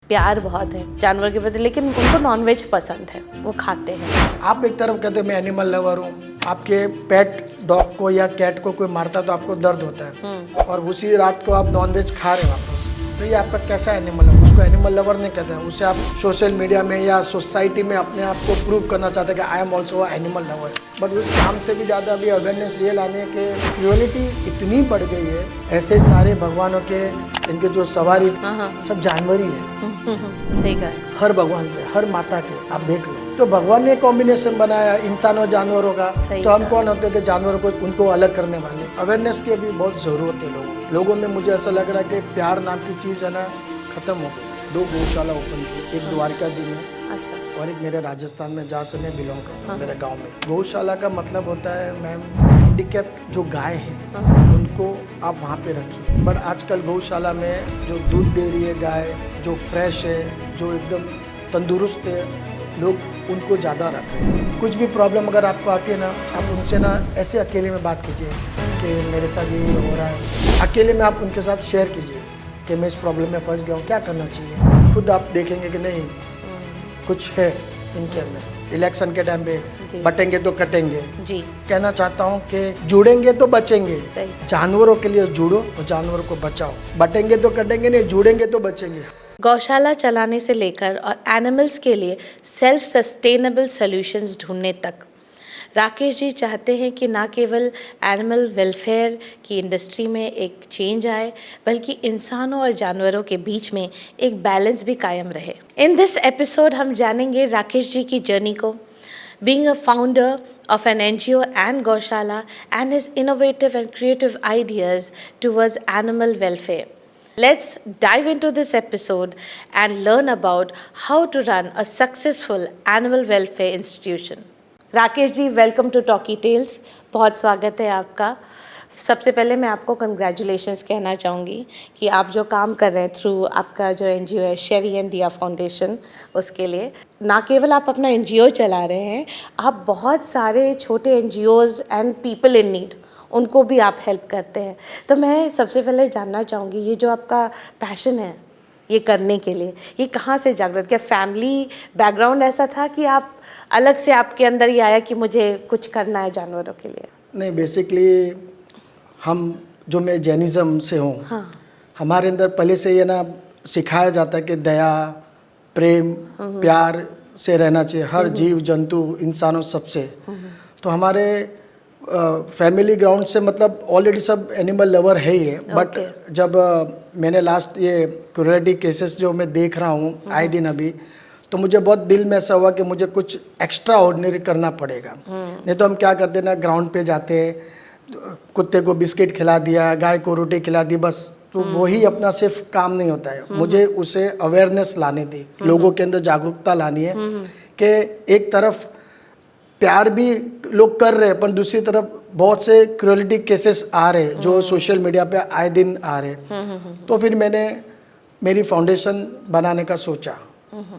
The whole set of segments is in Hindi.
प्यार बहुत है जानवर के प्रति, लेकिन उनको नॉनवेज पसंद है, वो खाते हैं। आप एक तरफ कहते हैं मैं एनिमल लवर हूँ, आपके पेट डॉग को या कैट को कोई मारता तो आपको दर्द होता है, और उसी रात को आप नॉनवेज खा रहे हैं वापस, तो ये आपका कैसा एनिमल है? उसको एनिमल लवर नहीं कहते हैं, उसे आप सोशल मीडिया में या सोसाइटी में अपने आप को प्रूव करना चाहते हैं कि I am also animal lover. But उस काम से भी ज़्यादा अभी अवेयरनेस ये लाने के क्रूएलिटी इतनी बढ़ गई है, ऐसे सारे भगवानों के इनके जो सवारी सब जानवर ही है। सही कहा है। हर भगवान के, हर माता के आप देख लो, तो भगवान ने कॉम्बिनेशन बनाया इंसान और जानवरों का, तो हम कौन होते हैं कि जानवरों को उनको अलग करने वाले? अवेयरनेस की अभी बहुत ज़रूरत है लोगों में। मुझे ऐसा लग रहा है कि प्यार नाम की चीज़ है ना, ख़त्म हो गई। 2 गौशाला ओपन की, एक द्वारका जी में, अच्छा, और एक मेरे राजस्थान में, जहाँ से मैं बिलोंग करता हूँ, मेरे गाँव में। गौशाला का मतलब होता है मैम, हैंडीकैप्ड जो गाय हैं उनको आप वहाँ पे रखिए। बट आजकल गौशाला में जो दूध दे रही है गाय, जो फ्रेश है, जो एकदम तंदुरुस्त है, लोग उनको ज़्यादा रख रहे हैं। कुछ भी प्रॉब्लम अगर आपको आती है ना, आप उनसे ना ऐसे अकेले में बात कीजिए कि मेरे साथ ये हो रहा है। अकेले में आप उनके साथ शेयर कीजिए कि मैं इस प्रॉब्लम में फंस गया हूँ, क्या करना चाहिए। खुद आप देखेंगे कि नहीं कुछ है इनके अंदर। इलेक्शन के टाइम पे बटेंगे तो कटेंगे जी। कहना चाहता हूँ कि जुड़ेंगे तो बचेंगे। सही। जानवरों के लिए जुड़ो और जानवरों को बचाओ। बटेंगे तो कटेंगे नहीं, जुड़ेंगे तो बचेंगे। गौशाला चलाने से लेकर और एनिमल्स के लिए सेल्फ सस्टेनेबल सॉल्यूशंस ढूंढने तक राकेश जी चाहते हैं कि ना केवल एनिमल वेलफेयर की इंडस्ट्री में एक चेंज आए, बल्कि इंसानों और जानवरों के बीच में एक बैलेंस भी कायम रहे। इन दिस एपिसोड हम जानेंगे राकेश जी की जर्नी को, being a founder of an NGO and Gaushala, and his innovative and creative ideas towards animal welfare. Let's dive into this episode and learn about how to run a successful animal welfare institution. Rakesh ji, welcome to Talkie Tales. बहुत स्वागत है आपका। सबसे पहले मैं आपको कंग्रेचुलेशंस कहना चाहूँगी कि आप जो काम कर रहे हैं थ्रू आपका जो एनजीओ है शेरी एंड दिया फाउंडेशन, उसके लिए ना केवल आप अपना एनजीओ चला रहे हैं, आप बहुत सारे छोटे NGOs and people in need उनको भी आप हेल्प करते हैं। तो मैं सबसे पहले जानना चाहूँगी, ये जो आपका पैशन है ये करने के लिए, ये कहाँ से जागृत? क्या फैमिली बैकग्राउंड ऐसा था कि आप अलग से आपके अंदर ये आया कि मुझे कुछ करना है जानवरों के लिए? नहीं, बेसिकली हम जो मैं जैनिज़्म से हूँ, हमारे अंदर पहले से ये ना सिखाया जाता है कि दया, प्रेम, प्यार से रहना चाहिए हर जीव जंतु, इंसानों सबसे। तो हमारे फैमिली ग्राउंड से मतलब ऑलरेडी सब एनिमल लवर है ही है। बट जब मैंने लास्ट ये क्रूएलिटी केसेस जो मैं देख रहा हूँ आए दिन अभी, तो मुझे बहुत दिल में ऐसा हुआ कि मुझे कुछ एक्स्ट्रा ऑर्डिनरी करना पड़ेगा। नहीं तो हम क्या करते ना, ग्राउंड पे जाते, कुत्ते को बिस्किट खिला दिया, गाय को रोटी खिला दी, बस। तो वही अपना सिर्फ काम नहीं होता है, मुझे उसे अवेयरनेस लानी थी, लोगों के अंदर जागरूकता लानी है कि एक तरफ प्यार भी लोग कर रहे हैं, पर दूसरी तरफ बहुत से क्रूएलिटी केसेस आ रहे हैं जो सोशल मीडिया पे आए दिन आ रहे हैं। तो फिर मैंने मेरी फाउंडेशन बनाने का सोचा,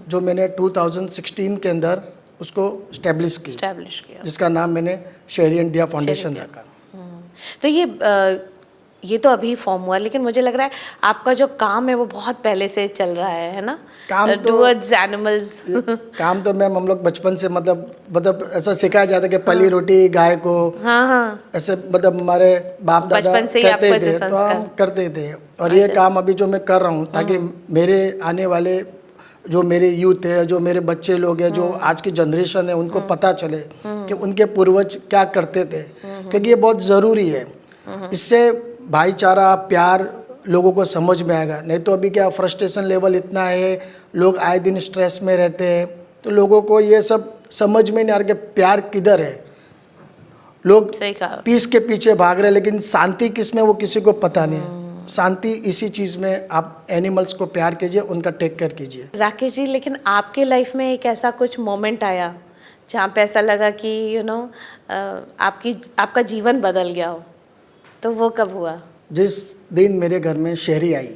जो मैंने 2016 के अंदर उसको स्टैब्लिश किया, जिसका नाम मैंने शेरी एंड दिया फाउंडेशन रखा। तो ये तो अभी फॉर्म हुआ, लेकिन मुझे लग रहा है आपका जो काम है वो बहुत पहले से चल रहा है ना? काम तो टुवर्ड्स एनिमल्स। काम तो मैम हम लोग बचपन से मतलब ऐसा सिखाया जाता है कि पली रोटी गाय को, ऐसे मतलब हमारे बाप दादा कहते थे, तो हम करते थे। और ये काम अभी जो मैं कर रहा हूँ, ताकि मेरे आने वाले जो मेरे यूथ है, जो मेरे बच्चे लोग हैं, जो आज की जनरेशन है, उनको पता चले कि उनके पूर्वज क्या करते थे, क्योंकि ये बहुत ज़रूरी है। इससे भाईचारा, प्यार लोगों को समझ में आएगा। नहीं तो अभी क्या फ्रस्ट्रेशन लेवल इतना है, लोग आए दिन स्ट्रेस में रहते हैं, तो लोगों को ये सब समझ में नहीं आ रहा कि प्यार किधर है। लोग पीस के पीछे भाग रहे हैं, लेकिन शांति किस में वो किसी को पता नहीं है। शांति इसी चीज़ में, आप एनिमल्स को प्यार कीजिए, उनका टेक केयर कीजिए। राकेश जी, लेकिन आपके लाइफ में एक ऐसा कुछ मोमेंट आया जहाँ पे ऐसा लगा कि आपका जीवन बदल गया हो, तो वो कब हुआ? जिस दिन मेरे घर में शेरी आई,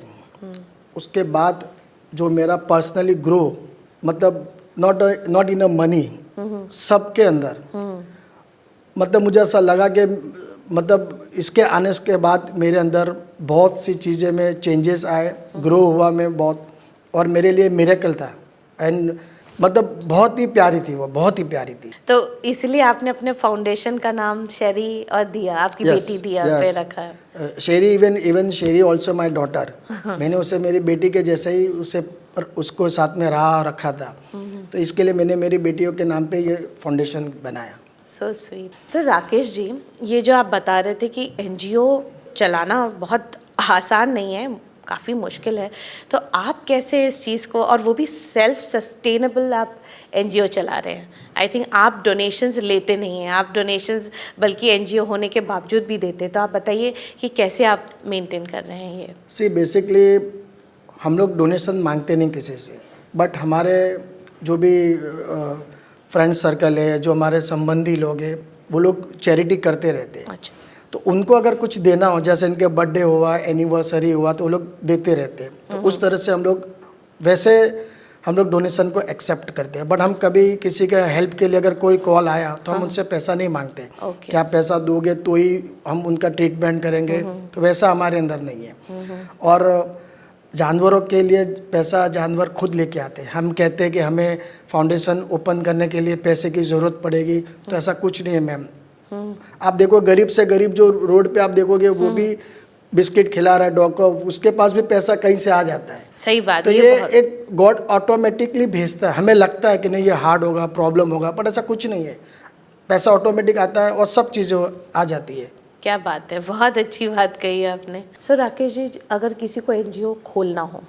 उसके बाद जो मेरा पर्सनली ग्रो, मतलब नॉट इन अ मनी, सबके अंदर, मतलब मुझे ऐसा लगा कि मतलब इसके आने के बाद मेरे अंदर बहुत सी चीज़ें में चेंजेस आए, ग्रो हुआ मैं बहुत। और मेरे लिए मिरेकल था। एंड मतलब बहुत ही प्यारी थी वो, बहुत ही प्यारी थी। तो इसलिए आपने अपने फाउंडेशन का नाम शेरी और दिया, आपकी बेटी दिया पे रखा है। शेरी, even Sheri also my daughter. मैंने उसे मेरी बेटी के जैसे ही उसको साथ में रखा था। तो इसके लिए मैंने मेरी बेटियों के नाम पे ये फाउंडेशन बनाया। So sweet. तो राकेश जी, ये जो आप बता रहे थे कि एनजीओ चलाना बहुत आसान नहीं है, काफ़ी मुश्किल है, तो आप कैसे इस चीज़ को, और वो भी सेल्फ सस्टेनेबल आप एनजीओ चला रहे हैं। आई थिंक आप डोनेशंस लेते नहीं हैं, आप डोनेशंस बल्कि एनजीओ होने के बावजूद भी देते हैं। तो आप बताइए कि कैसे आप मेंटेन कर रहे हैं ये। सी बेसिकली हम लोग डोनेशन मांगते नहीं किसी से, बट हमारे जो भी फ्रेंड सर्कल है, जो हमारे संबंधी लोग हैं, वो लोग चैरिटी करते रहते हैं। अच्छा। तो उनको अगर कुछ देना हो, जैसे इनके बर्थडे हुआ, एनिवर्सरी हुआ, तो वो लोग देते रहते हैं। तो उस तरह से हम लोग डोनेशन को एक्सेप्ट करते हैं। बट हम कभी किसी के हेल्प के लिए अगर कोई कॉल आया तो हम उनसे पैसा नहीं मांगते कि आप पैसा दोगे तो ही हम उनका ट्रीटमेंट करेंगे, तो वैसा हमारे अंदर नहीं है। और जानवरों के लिए पैसा जानवर खुद लेके आते हैं। हम कहते हैं कि हमें फाउंडेशन ओपन करने के लिए पैसे की ज़रूरत पड़ेगी, तो ऐसा कुछ नहीं है मैम। आप देखो, गरीब से गरीब जो रोड पे आप देखोगे वो भी बिस्किट खिला रहा है डॉग को, उसके पास भी पैसा कहीं से आ जाता है। सही बात। तो ये एक गॉड ऑटोमेटिकली भेजता है। हमें लगता है कि नहीं ये हार्ड होगा, प्रॉब्लम होगा, बट ऐसा कुछ नहीं है। पैसा ऑटोमेटिक आता है और सब चीज़ें आ जाती है। क्या बात है, बहुत अच्छी बात कही है आपने। सो राकेश जी, अगर किसी को एनजीओ खोलना हो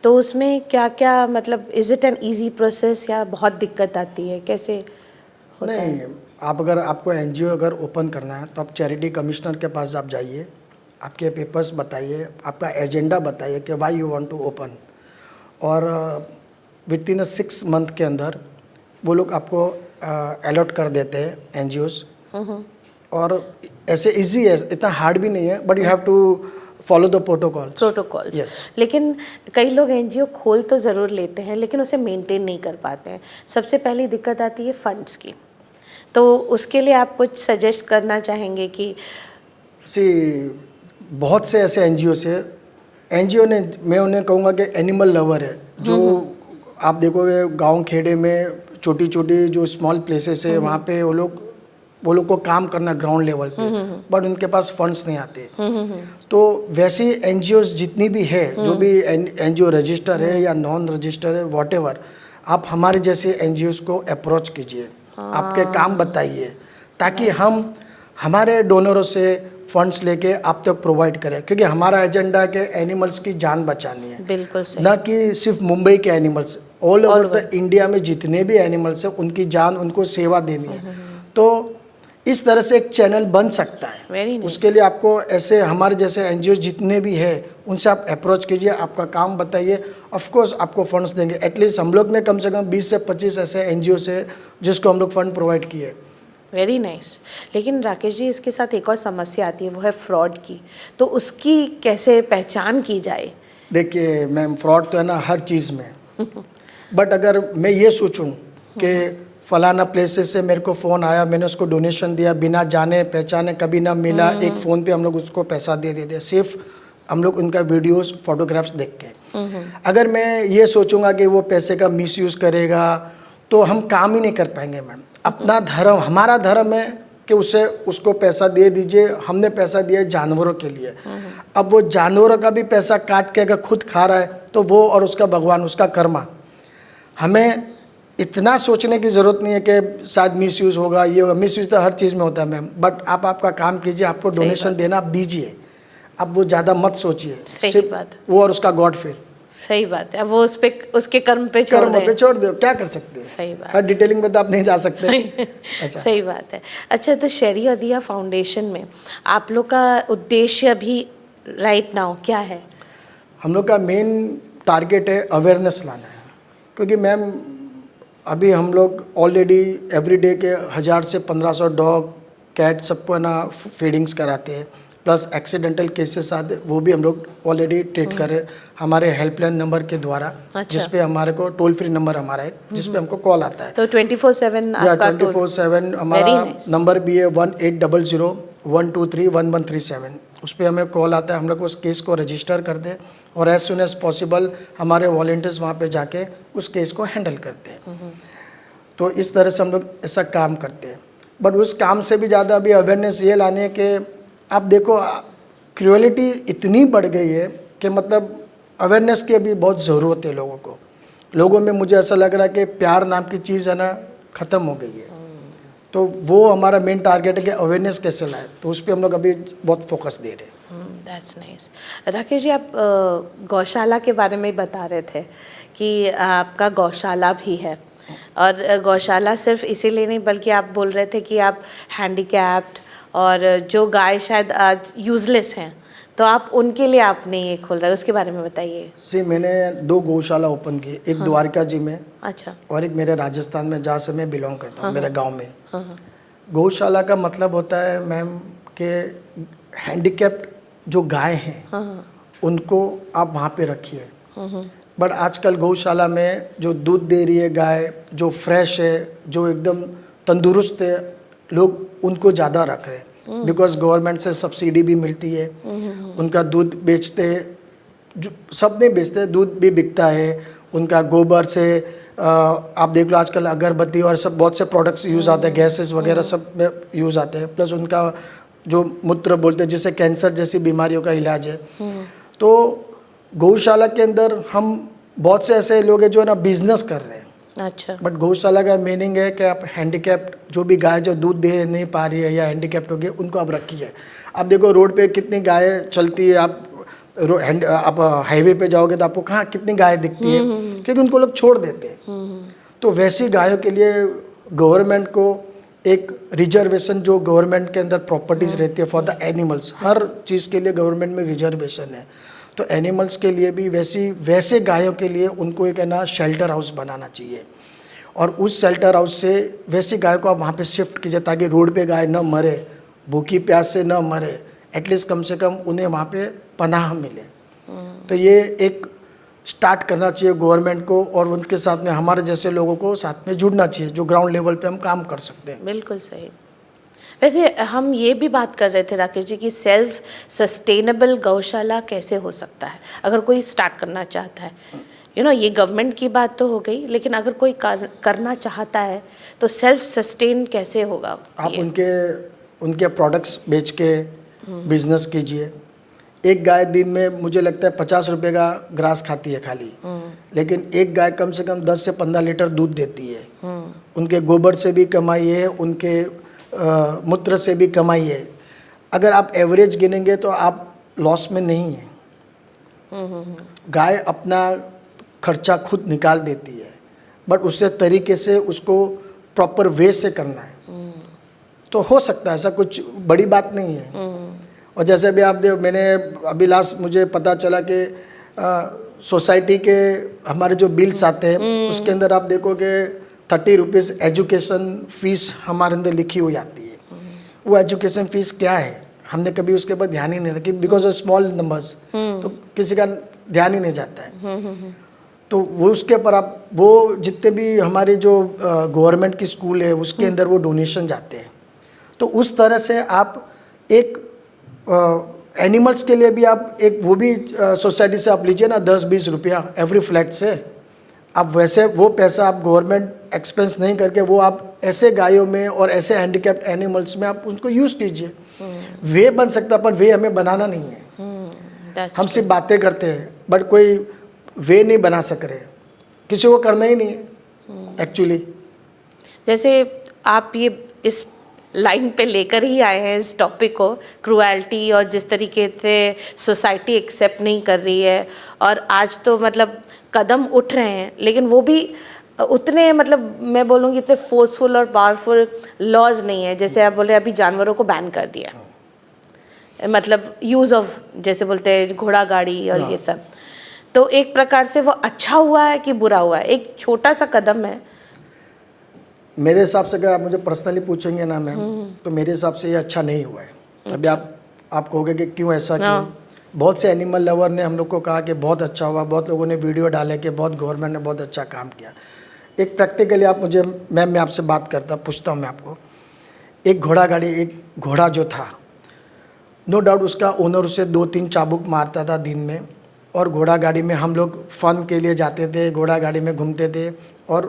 तो उसमें क्या क्या, मतलब is it an easy process या बहुत दिक्कत आती है, कैसे होता है? नहीं, अगर आपको एनजीओ अगर ओपन करना है तो आप चैरिटी कमिश्नर के पास आप जाइए, आपके पेपर्स बताइए, आपका एजेंडा बताइए कि why you want to open, और विद इन 6 मंथ के अंदर वो लोग आपको अलॉट कर देते हैं एनजीओस। और ऐसे इजी है, इतना हार्ड भी नहीं है, but you have to follow the protocols. Yes. लेकिन कई लोग एनजीओ खोल तो ज़रूर लेते हैं लेकिन उसे मेंटेन नहीं कर पाते हैं। सबसे पहली दिक्कत आती है फंड्स की, तो उसके लिए आप कुछ सजेस्ट करना चाहेंगे कि? बहुत से ऐसे एनजीओ ने, मैं उन्हें कहूँगा कि एनिमल लवर है। जो आप देखोगे गांव खेड़े में छोटी छोटी जो स्मॉल प्लेसेस है, वहाँ पे वो लोग को काम करना ग्राउंड लेवल पे, बट उनके पास फंड्स नहीं आते। तो वैसी एनजीओ जितनी भी है, जो भी एनजीओ रजिस्टर है या नॉन रजिस्टर है, वॉटेवर, आप हमारे जैसे एनजीओ को अप्रोच कीजिए, आपके काम बताइए, ताकि हम हमारे डोनरों से फंड्स लेके आप तक प्रोवाइड करें। क्योंकि हमारा एजेंडा के एनिमल्स की जान बचानी है। बिल्कुल सही। ना कि सिर्फ मुंबई के animals, all over the India में जितने भी एनिमल्स हैं उनकी जान, उनको सेवा देनी है। तो इस तरह से एक चैनल बन सकता है। Very nice. उसके लिए आपको ऐसे हमारे जैसे एनजीओ जितने भी है उनसे आप अप्रोच कीजिए, आपका काम बताइए, ऑफ कोर्स आपको फंड्स देंगे। एटलीस्ट हम लोग ने कम से कम 20 से 25 ऐसे एनजीओ से जिसको हम लोग फंड प्रोवाइड किए। Very nice. लेकिन राकेश जी, इसके साथ एक और समस्या आती है, वो है फ्रॉड की। तो उसकी कैसे पहचान की जाए? देखिए मैम, फ्रॉड तो है ना हर चीज़ में। बट अगर मैं ये सोचूं कि फलाना प्लेसेस से मेरे को फ़ोन आया, मैंने उसको डोनेशन दिया, बिना जाने पहचाने, कभी ना मिला, एक फ़ोन पे हम लोग उसको पैसा दे देते, सिर्फ हम लोग उनका वीडियोस फोटोग्राफ्स देख के। अगर मैं ये सोचूंगा कि वो पैसे का मिसयूज़ करेगा तो हम काम ही नहीं कर पाएंगे मैम। अपना धर्म, हमारा धर्म है कि उसको पैसा दे दीजिए। हमने पैसा दिया जानवरों के लिए, अब वो जानवरों का भी पैसा काट के अगर खुद खा रहा है तो वो और उसका भगवान, उसका कर्मा। हमें इतना सोचने की ज़रूरत नहीं है कि शायद मिसयूज़ होगा, ये होगा। मिसयूज़ तो हर चीज़ में होता है मैम, बट आप आपका काम कीजिए, आपको डोनेशन देना आप दीजिए, आप वो ज़्यादा मत सोचिए, सिर्फ वो और उसका गॉड। फिर सही बात है, अब वो उसके कर्म पे छोड़ दो, क्या कर सकते हैं। सही बात। हर डिटेलिंग में तो आप नहीं जा सकते। ऐसा सही बात है। अच्छा, तो शेरी और दिया फाउंडेशन में आप लोग का उद्देश्य भी राइट नाउ क्या है? हम लोग का मेन टारगेट है अवेयरनेस लाना है। क्योंकि मैम अभी हम लोग ऑलरेडी एवरीडे के 1000 से 1500 डॉग कैट सबको ना फीडिंग्स कराते हैं, प्लस एक्सीडेंटल केसेस आते, वो भी हम लोग ऑलरेडी ट्रीट कर रहे हैं हमारे हेल्पलाइन नंबर के द्वारा। अच्छा। जिसपे हमारे को टोल फ्री नंबर हमारा है, जिसपे हमको कॉल आता है। तो 24/7 आपका 24/7 हमारा नंबर भी है 1800 123 1137। उस पर हमें कॉल आता है, हम लोग उस केस को रजिस्टर कर दें और एज सुन एज पॉसिबल हमारे वॉलंटियर्स वहाँ पे जाके उस केस को हैंडल करते हैं। तो इस तरह से हम लोग ऐसा काम करते हैं। बट उस काम से भी ज़्यादा अभी अवेयरनेस ये लानी है कि आप देखो क्रूएलिटी इतनी बढ़ गई है कि मतलब अवेयरनेस की अभी बहुत ज़रूरत है लोगों को। लोगों में मुझे ऐसा लग रहा है कि प्यार नाम की चीज़ है ना ख़त्म हो गई है। तो वो हमारा मेन टारगेट है कि अवेयरनेस कैसे लाए, तो उस पर हम लोग अभी बहुत फोकस दे रहे हैं। That's nice. राकेश जी, आप गौशाला के बारे में बता रहे थे कि आपका गौशाला भी है, और गौशाला सिर्फ इसीलिए नहीं बल्कि आप बोल रहे थे कि आप हैंडीकैप्ड और जो गाय शायद आज यूज़लेस हैं, तो आप उनके लिए आपने ये खोल रहा है, उसके बारे में बताइए। जी, मैंने 2 गौशाला ओपन की, एक द्वारका जी में अच्छा। और एक मेरे राजस्थान में जहाँ से मैं बिलोंग करता हूँ, मेरे गांव में। हाँ। गौशाला का मतलब होता है मैम कि हैंडीकैप्ड जो गाय हैं उनको आप वहाँ पे रखिए। बट आजकल गौशाला में जो दूध दे रही है गाय, जो फ्रेश है, जो एकदम तंदुरुस्त है, लोग उनको ज़्यादा रख रहे हैं बिकॉज गवर्नमेंट से सब्सिडी भी मिलती है। उनका दूध बेचते हैं, जो सब नहीं बेचते, दूध भी बिकता है। उनका गोबर से आप देख लो आजकल अगरबत्ती और सब बहुत से प्रोडक्ट्स यूज़ आते हैं, गैसेस वगैरह सब में यूज़ आते हैं। प्लस उनका जो मूत्र बोलते हैं जिससे कैंसर जैसी बीमारियों का इलाज है। तो गौशाला के अंदर हम बहुत से ऐसे लोग हैं जो ना बिजनेस कर रहे हैं। अच्छा। बट गौशाला का मीनिंग है कि आप हैंडीकैप्ड जो भी गाय जो दूध दे नहीं पा रही है या हैंडीकैप्ड हो गई उनको आप रखिए। आप देखो रोड पे कितनी गाय चलती है, आप हाईवे पे जाओगे तो आपको कहाँ कितनी गाय दिखती है, क्योंकि उनको लोग छोड़ देते हैं। तो वैसी गायों के लिए गवर्नमेंट को एक रिजर्वेशन, जो गवर्नमेंट के अंदर प्रॉपर्टीज़ रहती है फॉर द एनिमल्स, हर चीज़ के लिए गवर्नमेंट में रिजर्वेशन है। तो एनिमल्स के लिए भी वैसे गायों के लिए उनको एक है ना शेल्टर हाउस बनाना चाहिए, और उस शेल्टर हाउस से वैसी गायों को आप वहाँ पे शिफ्ट कीजिए ताकि रोड पे गाय न मरे, भूखी प्यास से न मरे, एटलीस्ट कम से कम उन्हें वहाँ पे पनाह मिले। तो ये एक स्टार्ट करना चाहिए गवर्नमेंट को, और उनके साथ में हमारे जैसे लोगों को साथ में जुड़ना चाहिए जो ग्राउंड लेवल पे हम काम कर सकते हैं। बिल्कुल सही। वैसे हम ये भी बात कर रहे थे राकेश जी कि सेल्फ सस्टेनेबल गौशाला कैसे हो सकता है अगर कोई स्टार्ट करना चाहता है। ये गवर्नमेंट की बात तो हो गई, लेकिन अगर कोई करना चाहता है तो सेल्फ सस्टेन कैसे होगा? आप उनके प्रोडक्ट्स बेच के बिजनेस कीजिए। एक गाय दिन में मुझे लगता है 50 रुपये का ग्रास खाती है खाली, लेकिन एक गाय कम से कम 10 से 15 लीटर दूध देती है। उनके गोबर से भी कमाई है, उनके मूत्र से भी कमाई है। अगर आप एवरेज गिनेंगे तो आप लॉस में नहीं है। गाय अपना खर्चा खुद निकाल देती है, बट उससे तरीके से उसको प्रॉपर वे से करना है तो हो सकता है, ऐसा कुछ बड़ी बात नहीं है। और जैसे भी आप मैंने अभी लास्ट मुझे पता चला कि सोसाइटी के हमारे जो बिल्स आते हैं उसके अंदर आप देखोगे 30 रुपीज़ एजुकेशन फ़ीस हमारे अंदर लिखी हुई आती है। वो एजुकेशन फ़ीस क्या है हमने कभी उसके ऊपर ध्यान ही नहीं दिया, बिकॉज ऑफ स्मॉल नंबर्स तो किसी का ध्यान ही नहीं जाता है। तो वो उसके ऊपर आप वो जितने भी हमारे जो गवर्नमेंट की स्कूल है उसके अंदर वो डोनेशन जाते हैं। तो उस तरह से आप एक एनिमल्स के लिए भी आप एक वो भी सोसाइटी से आप लीजिए ना 10-20 रुपया एवरी फ्लैट से, आप वैसे वो पैसा आप गवर्नमेंट एक्सपेंस नहीं करके वो आप ऐसे गायों में और ऐसे हैंडीकैप्ड एनिमल्स में आप उनको यूज़ कीजिए। वे बन सकता है पर वे हमें बनाना नहीं है। हम सिर्फ बातें करते हैं बट कोई वे नहीं बना सक रहे, किसी को करना ही नहीं है एक्चुअली। जैसे आप ये इस लाइन पे लेकर ही आए हैं इस टॉपिक को, क्रूएल्टी और जिस तरीके से सोसाइटी एक्सेप्ट नहीं कर रही है, और आज तो मतलब कदम उठ रहे हैं लेकिन वो भी उतने मतलब मैं बोलूँगी इतने फोर्सफुल और पावरफुल लॉज नहीं है। जैसे आप बोल रहे हैं अभी जानवरों को बैन कर दिया, मतलब यूज़ ऑफ जैसे बोलते हैं घोड़ा गाड़ी और ये सब, तो एक प्रकार से वो अच्छा हुआ है कि बुरा हुआ है? एक छोटा सा कदम है मेरे हिसाब से। अगर आप मुझे पर्सनली पूछेंगे ना मैम तो मेरे हिसाब से ये अच्छा नहीं हुआ है। अभी आप कहोगे कि क्यों ऐसा क्यों? बहुत से एनिमल लवर ने हम लोग को कहा कि बहुत अच्छा हुआ, बहुत लोगों ने वीडियो डाले कि बहुत गवर्नमेंट ने बहुत अच्छा काम किया। एक प्रैक्टिकली आप मुझे मैम मैं आपसे बात करता पूछता हूँ मैं आपको, एक घोड़ा गाड़ी, एक घोड़ा जो था नो डाउट उसका ओनर उसे 2-3 चाबुक मारता था दिन में, और घोड़ा गाड़ी में हम लोग फन के लिए जाते थे, घोड़ा गाड़ी में घूमते थे और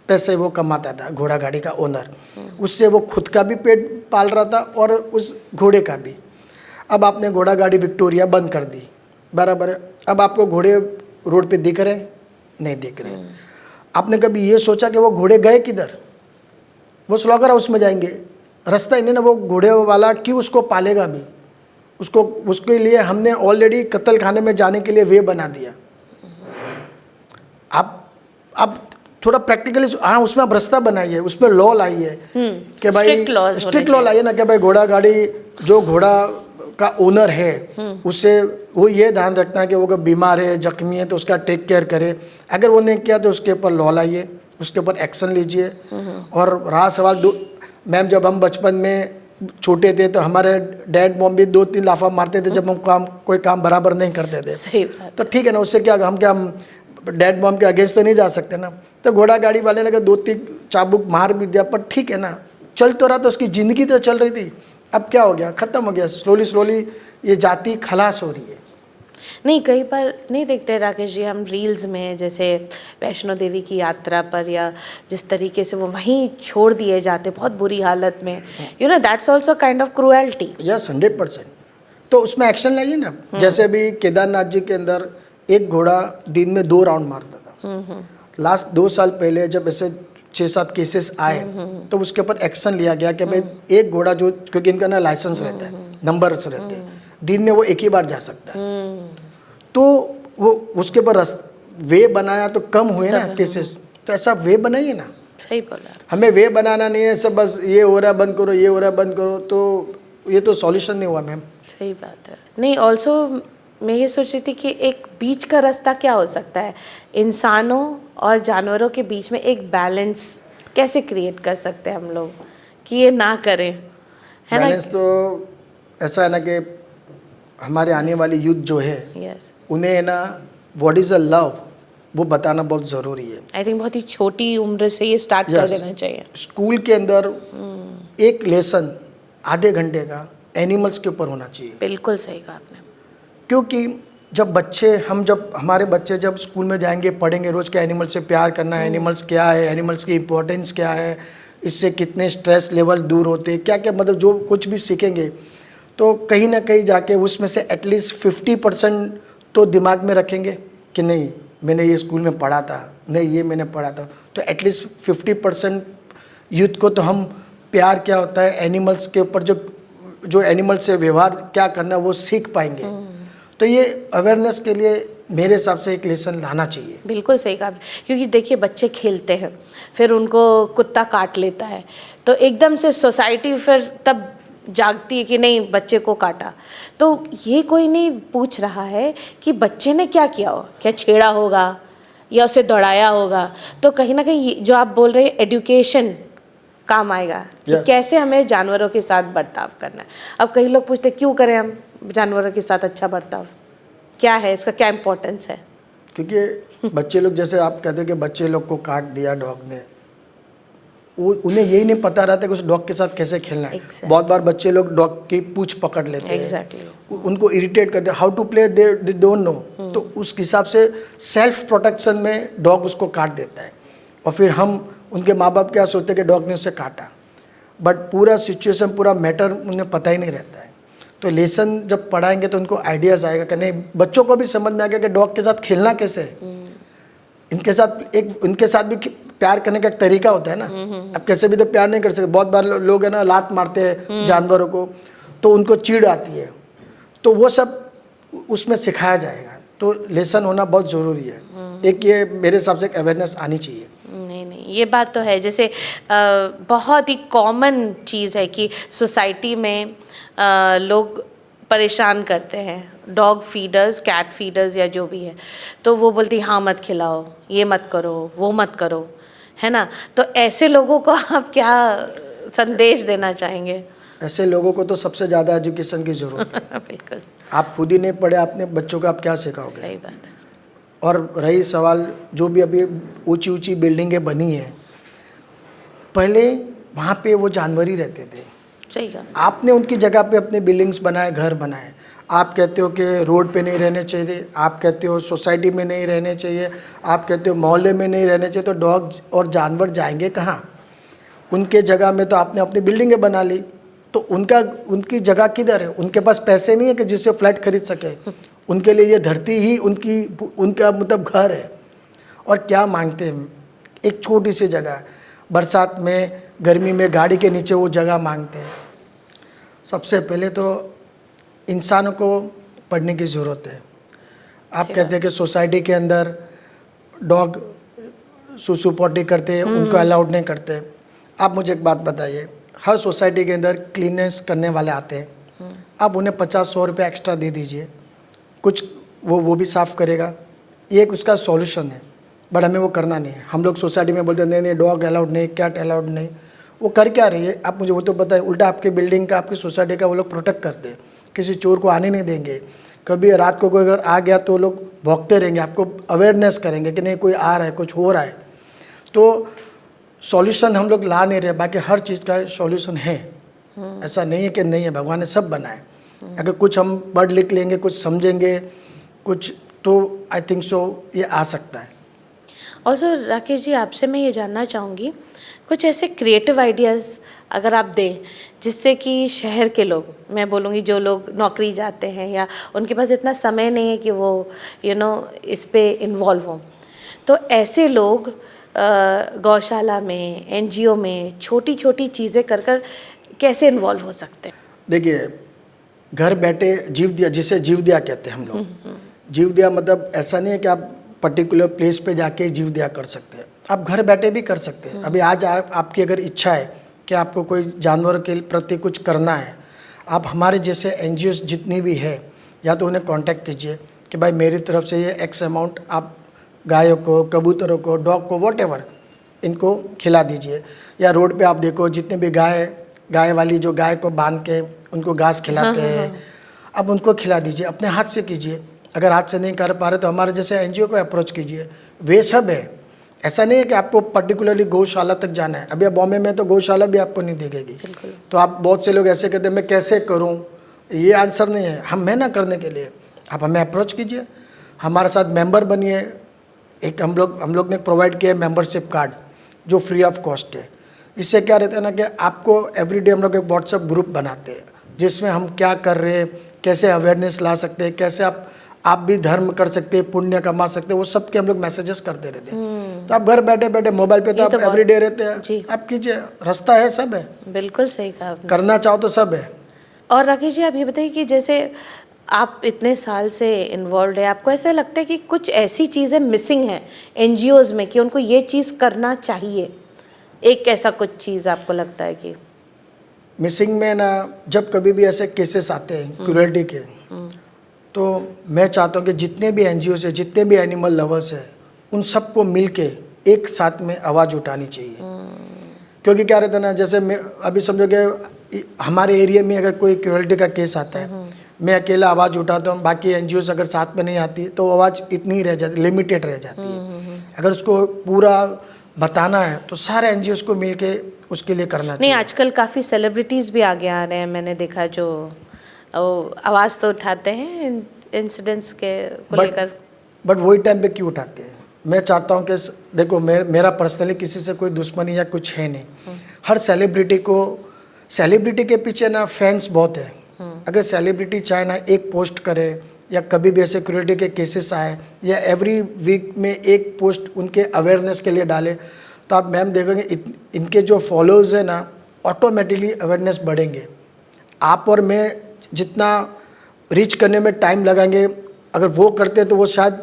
पैसे वो कमाता था घोड़ा गाड़ी का ओनर। उससे वो खुद का भी पेट पाल रहा था और उस घोड़े का भी। अब आपने घोड़ा गाड़ी विक्टोरिया बंद कर दी, बराबर है। अब आपको घोड़े रोड पे दिख रहे हैं? नहीं दिख रहे। आपने कभी ये सोचा कि वो घोड़े गए किधर? वो स्लॉगर हाउस में जाएंगे, रास्ता ही नहीं ना। वो घोड़े वाला क्यों उसको पालेगा भी? उसको उसके लिए हमने ऑलरेडी कत्ल खाने में जाने के लिए वे बना दिया। आप थोड़ा प्रैक्टिकली, हाँ उसमें आप रास्ता बनाइए, उसमें लॉ लाइए कि भाई स्ट्रिक्ट लॉ लाइए ना कि भाई घोड़ा गाड़ी जो घोड़ा का ओनर है उसे वो ये ध्यान रखना है कि वो अगर बीमार है, जख्मी है तो उसका टेक केयर करे। अगर वो नहीं किया तो उसके ऊपर लॉ लाइए, उसके ऊपर एक्शन लीजिए। और रहा सवाल मैम, जब हम बचपन में छोटे थे तो हमारे डैड मॉम भी 2-3 लाफा मारते थे जब हम कोई काम बराबर नहीं करते थे। तो ठीक है ना, उससे क्या हम डैड मॉम के अगेंस्ट तो नहीं जा सकते ना। तो घोड़ा गाड़ी वाले ने अगर 2-3 चाबुक मार भी दिया, पर ठीक है ना, चल तो रहा, तो उसकी ज़िंदगी तो चल रही थी। अब क्या हो गया? ख़त्म हो गया। स्लोली ये जाति खलास हो रही है। नहीं, कई बार नहीं देखते राकेश जी, हम रील्स में जैसे वैष्णो देवी की यात्रा पर या जिस तरीके से वो वहीं छोड़ दिए जाते बहुत बुरी हालत में, you know that's also kind of cruelty. Yes, 100%। तो उसमें एक्शन लाइए ना। जैसे अभी केदारनाथ जी के अंदर एक घोड़ा दिन में 2 राउंड मारता था। लास्ट 2 साल पहले जब ऐसे 6-7 केसेस आए तो उसके ऊपर एक्शन लिया गया कि भाई एक घोड़ा जो, क्योंकि इनका ना लाइसेंस रहता है, नंबर्स रहते हैं, दिन में वो एक ही बार जा सकता है। तो वो उसके ऊपर वे बनाया तो कम हुए ना केसेस। तो ऐसा वे बनाइए ना। सही बोला। हमें वे बनाना नहीं है सब, बस ये हो रहा है बंद करो, ये हो रहा है बंद करो, तो ये तो सॉल्यूशन नहीं हुआ मैम। सही बात है। नहीं, ऑल्सो मैं ये सोच रही थी कि एक बीच का रास्ता क्या हो सकता है, इंसानों और जानवरों के बीच में एक बैलेंस कैसे क्रिएट कर सकते हैं हम लोग कि ये ना करें, है ना? बैलेंस तो ऐसा है ना कि हमारे आने वाली यूथ जो है, यस, उन्हें ना व्हाट इज़ अ लव वो बताना बहुत ज़रूरी है। आई थिंक बहुत ही छोटी उम्र से ये स्टार्ट कर Yes. देना चाहिए। स्कूल के अंदर एक लेसन आधे घंटे का एनिमल्स के ऊपर होना चाहिए। बिल्कुल सही कहा आपने। क्योंकि जब हमारे बच्चे जब स्कूल में जाएंगे, पढ़ेंगे रोज़ के एनिमल से प्यार करना है, एनिमल्स क्या है, एनिमल्स की इम्पोर्टेंस क्या है, इससे कितने स्ट्रेस लेवल दूर होते हैं, क्या क्या, मतलब जो कुछ भी सीखेंगे तो कहीं ना कहीं जाके उसमें से एटलीस्ट 50% तो दिमाग में रखेंगे कि नहीं मैंने ये स्कूल में पढ़ा था, नहीं ये मैंने पढ़ा था। तो एटलीस्ट 50% यूथ को तो हम प्यार क्या होता है, एनिमल्स के ऊपर जो एनिमल से व्यवहार क्या करना है वो सीख पाएंगे। तो ये अवेयरनेस के लिए मेरे हिसाब से एक लेसन लाना चाहिए। बिल्कुल सही कहा, क्योंकि देखिए बच्चे खेलते हैं, फिर उनको कुत्ता काट लेता है तो एकदम से सोसाइटी फिर तब जागती है कि नहीं बच्चे को काटा। तो ये कोई नहीं पूछ रहा है कि बच्चे ने क्या किया हो, क्या छेड़ा होगा या उसे दौड़ाया होगा। तो कहीं ना कहीं जो आप बोल रहे हैं एडुकेशन काम आएगा कि Yes. कैसे हमें जानवरों के साथ बर्ताव करना है। अब कई लोग पूछते क्यों करें हम जानवरों के साथ अच्छा बर्ताव, क्या है इसका, क्या इम्पोर्टेंस है? क्योंकि बच्चे लोग, जैसे आप कहते हैं कि बच्चे लोग को काट दिया डॉग ने, उन्हें यही नहीं पता रहता कि उस डॉग के साथ कैसे खेलना है। Exactly. बहुत बार बच्चे लोग डॉग की पूंछ पकड़ लेते हैं, Exactly. उनको इरिटेट करते हैं, how to play they don't know. तो उस हिसाब से सेल्फ प्रोटेक्शन में डॉग उसको काट देता है, और फिर हम उनके माँ बाप क्या सोचते हैं कि डॉग ने उसे काटा, बट पूरा सिचुएशन, पूरा मैटर उन्हें पता ही नहीं रहता है। तो लेसन जब पढ़ाएंगे तो उनको आइडियाज़ आएगा कि नहीं, बच्चों को भी समझ में आएगा कि डॉग के साथ खेलना कैसे है, इनके साथ भी प्यार करने का एक तरीका होता है ना। अब कैसे भी तो प्यार नहीं कर सकते। बहुत बार लोग है ना लात मारते हैं जानवरों को, तो उनको चिढ़ आती है, तो वो सब उसमें सिखाया जाएगा। तो लेसन होना बहुत ज़रूरी है। एक ये मेरे हिसाब से एक अवेयरनेस आनी चाहिए। नहीं, ये बात तो है। जैसे बहुत ही कॉमन चीज़ है कि सोसाइटी में लोग परेशान करते हैं डॉग फीडर्स, कैट फीडर्स या जो भी है, तो वो बोलती हाँ मत खिलाओ, ये मत करो, वो मत करो, है ना। तो ऐसे लोगों को आप क्या संदेश देना चाहेंगे? ऐसे लोगों को तो सबसे ज़्यादा एजुकेशन की ज़रूरत है। बिल्कुल, आप खुद ही नहीं पढ़े, आपने बच्चों को आप क्या सिखाओगे? सही बात है। और रही सवाल, जो भी अभी ऊंची ऊंची बिल्डिंगें बनी हैं, पहले वहाँ पे वो जानवर ही रहते थे, सही कहा। आपने उनकी जगह पे अपने बिल्डिंग्स बनाए, घर बनाए। आप कहते हो कि रोड पे नहीं रहने चाहिए, आप कहते हो सोसाइटी में नहीं रहने चाहिए, आप कहते हो मोहल्ले में नहीं रहने चाहिए, तो डॉग और जानवर जाएंगे कहाँ? उनके जगह में तो आपने अपनी बिल्डिंगें बना ली, तो उनकी जगह किधर है? उनके पास पैसे नहीं है कि जिससे फ्लैट खरीद सके। उनके लिए ये धरती ही उनका मतलब घर है। और क्या मांगते हैं? एक छोटी सी जगह, बरसात में, गर्मी में गाड़ी के नीचे वो जगह मांगते हैं। सबसे पहले तो इंसानों को पढ़ने की ज़रूरत है। आप कहते हैं कि सोसाइटी के अंदर डॉग सुसु पॉटी करते हैं, उनको अलाउड नहीं करते। आप मुझे एक बात बताइए, हर सोसाइटी के अंदर क्लीनेस करने वाले आते हैं, आप उन्हें 50-100 रुपये एक्स्ट्रा दे दीजिए, कुछ वो भी साफ़ करेगा। ये एक उसका सॉल्यूशन है, बट हमें वो करना नहीं है। हम लोग सोसाइटी में बोलते हैं नहीं डॉग अलाउड नहीं, कैट अलाउड नहीं। वो कर क्या रही है आप मुझे वो तो बताइए। उल्टा आपके बिल्डिंग का, आपकी सोसाइटी का वो लोग प्रोटेक्ट करते हैं, किसी चोर को आने नहीं देंगे। कभी रात को कोई अगर आ गया तो लोग भौंकते रहेंगे, आपको अवेयरनेस करेंगे कि नहीं कोई आ रहा है, कुछ हो रहा है। तो सॉल्यूशन हम लोग ला नहीं रहे, बाकी हर चीज़ का सॉल्यूशन है। ऐसा नहीं है कि नहीं है, भगवान ने सब बनाए। अगर कुछ हम पढ़ लिख लेंगे, कुछ समझेंगे, कुछ, तो आई थिंक सो ये आ सकता है। और सर राकेश जी, आपसे मैं ये जानना चाहूँगी, कुछ ऐसे क्रिएटिव आइडियाज़ अगर आप दें जिससे कि शहर के लोग, मैं बोलूँगी जो लोग नौकरी जाते हैं या उनके पास इतना समय नहीं है कि वो इस पे इन्वॉल्व हों, तो ऐसे लोग गौशाला में, एनजीओ में छोटी छोटी चीज़ें कर कर कैसे इन्वॉल्व हो सकते हैं? देखिए, घर बैठे जीव दिया, जिसे जीव दिया कहते हैं हम लोग। जीव दिया मतलब ऐसा नहीं है कि आप पर्टिकुलर प्लेस पे जाके जीव दिया कर सकते हैं, आप घर बैठे भी कर सकते हैं। अभी आज आपकी अगर इच्छा है कि आपको कोई जानवर के प्रति कुछ करना है, आप हमारे जैसे एनजीओ जितनी भी है, या तो उन्हें कांटेक्ट कीजिए कि भाई मेरी तरफ से ये एक्स अमाउंट आप गायों को, कबूतरों को, डॉग को, वॉटेवर इनको खिला दीजिए। या रोड पे आप देखो जितने भी गाय वाली जो गाय को बांध के उनको घास खिलाते हैं, अब उनको खिला दीजिए, अपने हाथ से कीजिए। अगर हाथ से नहीं कर पा रहे तो हमारे जैसे एनजीओ को अप्रोच कीजिए। वे सब है, ऐसा नहीं है कि आपको पर्टिकुलरली गौशाला तक जाना है। अभी बॉम्बे में तो गौशाला भी आपको नहीं दिखेगी। तो आप बहुत से लोग ऐसे कहते हैं मैं कैसे करूं, ये आंसर नहीं है। हम है ना करने के लिए, आप हमें अप्रोच कीजिए, हमारे साथ मेंबर बनिए। एक हम लोग ने प्रोवाइड किया है मेंबरशिप कार्ड जो फ्री ऑफ कॉस्ट है। इससे क्या रहता है ना कि आपको एवरीडे हम लोग एक व्हाट्सएप ग्रुप बनाते हैं जिसमें हम क्या कर रहे हैं, कैसे अवेयरनेस ला सकते हैं, कैसे आप भी धर्म कर सकते हैं, पुण्य कमा सकते हैं, वो सब के हम लोग मैसेजेस करते रहते हैं। तो आप घर बैठे बैठे मोबाइल पे तो आप एवरीडे रहते हैं, आप कीजिए, रास्ता है, सब है। बिल्कुल सही कहा आपने। करना चाहो तो सब है। और राकेश जी, आप ये बताइए कि जैसे आप इतने साल से इन्वॉल्व है, आपको ऐसा लगता है कि कुछ ऐसी चीज़ें मिसिंग हैं एनजीओज़ में कि उनको ये चीज़ करना चाहिए? एक ऐसा कुछ चीज़ आपको लगता है कि मिसिंग में ना, जब कभी भी ऐसे केसेस आते हैं क्रूरल्टी के, तो मैं चाहता हूँ कि जितने भी एनजीओ से, जितने भी एनिमल लवर्स हैं, उन सबको मिल के एक साथ में आवाज़ उठानी चाहिए। क्योंकि क्या रहता है ना, जैसे मैं अभी समझो कि हमारे एरिया में अगर कोई क्रूरल्टी का केस आता है, मैं अकेला आवाज़ उठाता हूँ, बाकी एनजीओ अगर साथ में नहीं आती तो आवाज़ इतनी ही रह जाती, लिमिटेड रह जाती है। अगर उसको पूरा बताना है तो सारे एनजीओ को मिलके उसके लिए करना चाहिए। नहीं, आजकल काफ़ी सेलिब्रिटीज़ भी आगे आ रहे हैं, मैंने देखा, जो आवाज़ तो उठाते हैं इंसिडेंट्स के को लेकर। बट वही टाइम पे क्यों उठाते हैं? मैं चाहता हूँ कि देखो, मेरा पर्सनली किसी से कोई दुश्मनी या कुछ है नहीं। हर सेलिब्रिटी के पीछे ना फैंस बहुत है। अगर सेलिब्रिटी चाहे ना एक पोस्ट करे, या कभी भी ऐसे क्रूरल्टी के केसेस आए, या एवरी वीक में एक पोस्ट उनके अवेयरनेस के लिए डाले, तो आप मैम देखोगे इनके जो फॉलोअर्स हैं ना, ऑटोमेटिकली अवेयरनेस बढ़ेंगे। आप और मैं जितना रीच करने में टाइम लगाएंगे, अगर वो करते तो वो शायद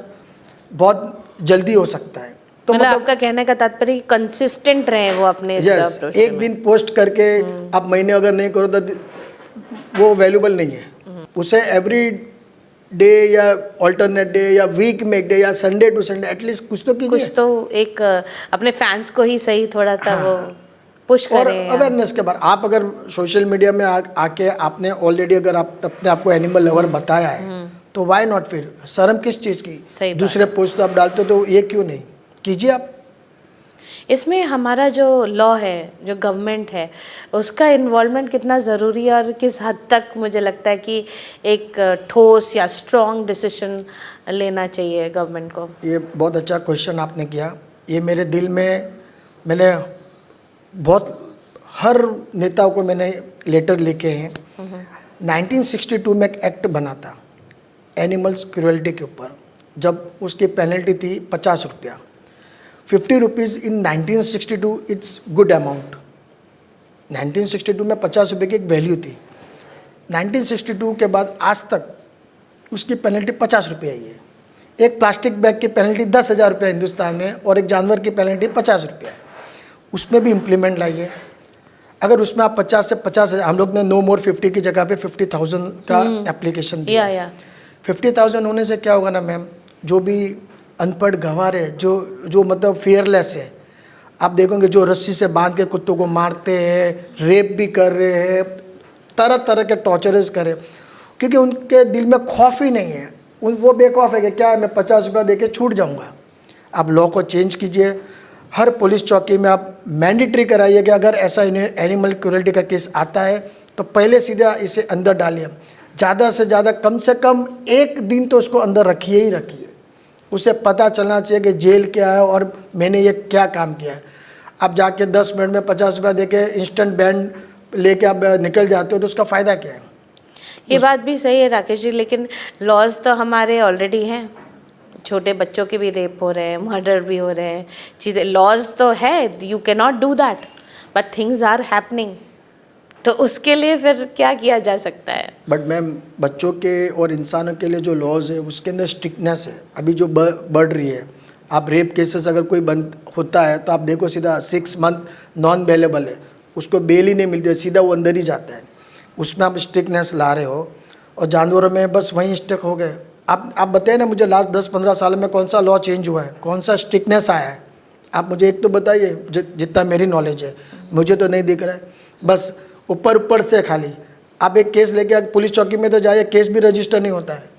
बहुत जल्दी हो सकता है। तो मतलब आपका कहने का तात्पर्य कंसिस्टेंट रहे वो अपने इस अप्रोच में। एक दिन पोस्ट करके आप महीने अगर नहीं करो तो वो वैल्यूबल नहीं है। उसे एवरी डे या ऑल्टरनेट डे या वीक में एक डे या संडे टू संडे एटलीस्ट कुछ तो कीजिए। कुछ तो एक अपने फैंस को ही सही थोड़ा सा वो पुश करें। और अवेयरनेस के बाद आप अगर सोशल मीडिया में आके आपने ऑलरेडी अगर आप अपने आपको एनिमल लवर बताया है, तो वाई नॉट, फिर शर्म किस चीज़ की? दूसरे पोस्ट तो आप डालते हो तो ये क्यों नहीं कीजिए आप। इसमें हमारा जो लॉ है, जो गवर्नमेंट है, उसका इन्वॉल्वमेंट कितना ज़रूरी है और किस हद तक मुझे लगता है कि एक ठोस या स्ट्रॉन्ग डिसीजन लेना चाहिए गवर्नमेंट को? ये बहुत अच्छा क्वेश्चन आपने किया। ये मेरे दिल में, मैंने बहुत हर नेताओं को मैंने लेटर लिखे हैं। 1962 में एक एक्ट बना था एनिमल्स क्रूएल्टी के ऊपर, जब उसकी पेनल्टी थी 50 रुपया। 50 rupees in 1962 it's good amount. 1962 में 50 रुपये की एक वैल्यू थी। 1962 के बाद आज तक उसकी पेनल्टी 50 रुपये आई है। एक प्लास्टिक बैग की पेनल्टी 10,000 रुपये हिंदुस्तान में, और एक जानवर की पेनल्टी 50 रुपये है। उसमें भी इम्प्लीमेंट लाइए। अगर उसमें आप 50 से 50, हम लोग ने नो मोर 50 की जगह पे 50,000 का एप्लीकेशन दिया। 50,000 होने से क्या होगा ना मैम, जो भी अनपढ़ गंवार है, जो मतलब फियरलेस है, आप देखोगे जो रस्सी से बांध के कुत्तों को मारते हैं, रेप भी कर रहे हैं, तरह तरह के टॉर्चर्स कर रहे हैं, क्योंकि उनके दिल में खौफ ही नहीं है। वो बेखौफ है कि क्या है, मैं 50 रुपया दे के छूट जाऊँगा। आप लॉ को चेंज कीजिए। हर पुलिस चौकी में आप मैंडेटरी कराइए कि अगर ऐसा एनिमल क्रूएल्टी का केस आता है तो पहले सीधा इसे अंदर डालिए। ज़्यादा से ज़्यादा कम से कम 1 दिन तो उसको अंदर रखिए ही रखिए। उसे पता चलना चाहिए कि जेल क्या है और मैंने ये क्या काम किया है। आप जाके 10 मिनट में 50 रुपया दे के इंस्टेंट बैंड लेके आप निकल जाते हो तो उसका फ़ायदा क्या है? ये बात भी सही है राकेश जी, लेकिन लॉज तो हमारे ऑलरेडी हैं। छोटे बच्चों के भी रेप हो रहे हैं, मर्डर भी हो रहे हैं, चीज़ें, लॉज तो है, you can not do that, but things are happening. तो उसके लिए फिर क्या किया जा सकता है? बट मैम, बच्चों के और इंसानों के लिए जो लॉज है उसके अंदर स्ट्रिक्टनेस है अभी जो बढ़ रही है। आप रेप केसेस अगर कोई बंद होता है तो आप देखो सीधा 6 मंथ नॉन बेलेबल है, उसको बेल ही नहीं मिलती, सीधा वो अंदर ही जाता है। उसमें आप स्ट्रिक्टनेस ला रहे हो और जानवरों में बस वहीं स्टिक हो गए। आप बताइए ना मुझे, लास्ट 10-15 साल में कौन सा लॉ चेंज हुआ है, कौन सा स्ट्रिक्टनेस आया है? आप मुझे एक तो बताइए, जितना मेरी नॉलेज है, मुझे तो नहीं दिख रहा है। बस ऊपर से खाली आप एक केस लेके पुलिस चौकी में तो जाइए, केस भी रजिस्टर नहीं होता है।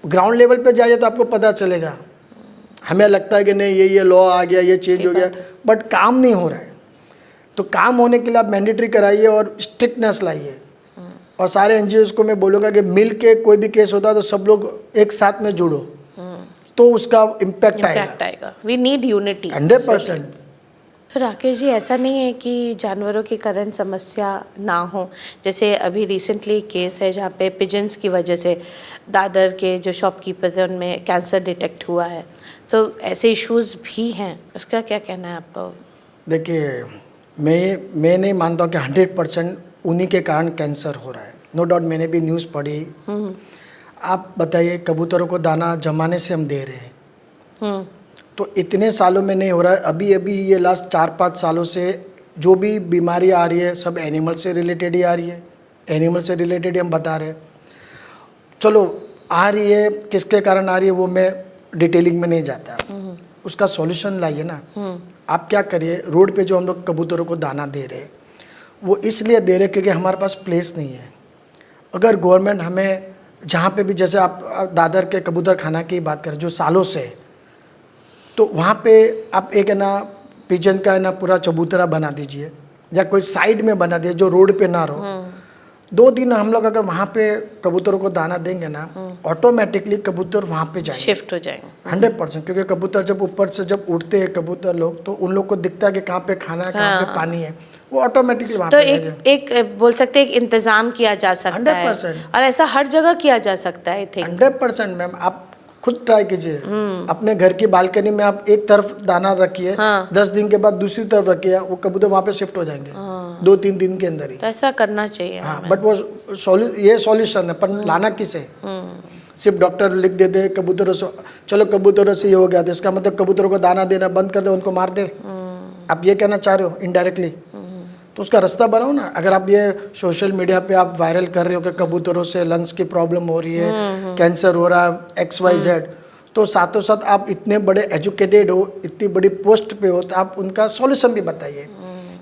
ग्राउंड लेवल पे जाइए तो आपको पता चलेगा। हमें लगता है कि नहीं ये लॉ आ गया, ये चेंज हो गया, बट काम नहीं हो रहा है। तो काम होने के लिए आप मैंडेटरी कराइए और स्ट्रिक्टनेस लाइए। और सारे एनजीओज को मैं बोलूँगा कि मिल के कोई भी केस होता है तो सब लोग एक साथ में जुड़ो, तो उसका इम्पैक्ट आएगा। We need unity 100%। तो राकेश जी, ऐसा नहीं है कि जानवरों की करंट समस्या ना हो? जैसे अभी रिसेंटली केस है जहाँ पे पिजन्स की वजह से दादर के जो शॉपकीपर्स हैं उनमें कैंसर डिटेक्ट हुआ है, तो ऐसे इश्यूज भी हैं, उसका क्या कहना है आपका? देखिए, मैं नहीं मानता कि 100% उन्हीं के कारण कैंसर हो रहा है। नो डाउट, मैंने भी न्यूज़ पढ़ी। आप बताइए, कबूतरों को दाना जमाने से हम दे रहे हैं, तो इतने सालों में नहीं हो रहा है। अभी ये लास्ट 4-5 सालों से जो भी बीमारी आ रही है सब एनिमल से रिलेटेड ही आ रही है। एनिमल से रिलेटेड ही हम बता रहे हैं। चलो, आ रही है, किसके कारण आ रही है वो मैं डिटेलिंग में नहीं जाता। उसका सॉल्यूशन लाइए ना। आप क्या करिए, रोड पे जो हम लोग कबूतरों को दाना दे रहे हैं वो इसलिए दे रहे हैं क्योंकि हमारे पास प्लेस नहीं है। अगर गवर्नमेंट हमें जहाँ पे भी, जैसे आप दादर के कबूतर खाना की बात करें जो सालों से, तो वहाँ पे आप एक है ना पिजन का है ना पूरा चबूतरा बना दीजिए या कोई साइड में बना दीजिए जो रोड पे ना रहो। 2 दिन हम लोग अगर वहाँ पे कबूतरों को दाना देंगे ना, ऑटोमेटिकली कबूतर वहाँ पे जाएंगे, शिफ्ट हो जाएंगे 100%। क्योंकि कबूतर जब ऊपर से जब उड़ते हैं कबूतर लोग, तो उन लोग को दिखता है कि कहाँ पे खाना है, कहाँ पे पानी है, वो ऑटोमेटिकली वहाँ तो पे एक बोल सकते हैं एक इंतजाम किया जा सकता है 100%। और ऐसा हर जगह किया जा सकता है। आई थिंक 100% मैम, आप खुद ट्राई कीजिए। अपने घर की बालकनी में आप एक तरफ दाना रखिए, 10 दिन के बाद दूसरी तरफ रखिए, वो कबूतर वहाँ पे शिफ्ट हो जाएंगे 2-3 दिन के अंदर ही। तो ऐसा करना चाहिए। हाँ, बट वो ये सॉल्यूशन है, पर लाना किसे? सिर्फ डॉक्टर लिख देते कबूतरों से, चलो कबूतरों से ये हो गया तो इसका मतलब कबूतरों को दाना देना बंद कर दे, उनको मार दे। आप ये कहना चाह रहे हो इनडायरेक्टली? तो उसका रास्ता बनाओ ना। अगर आप ये सोशल मीडिया पे आप वायरल कर रहे हो कि कबूतरों से लंग्स की प्रॉब्लम हो रही है, कैंसर हो रहा है, XYZ, तो साथों साथ आप इतने बड़े एजुकेटेड हो, इतनी बड़ी पोस्ट पे हो, तो आप उनका सॉल्यूशन भी बताइए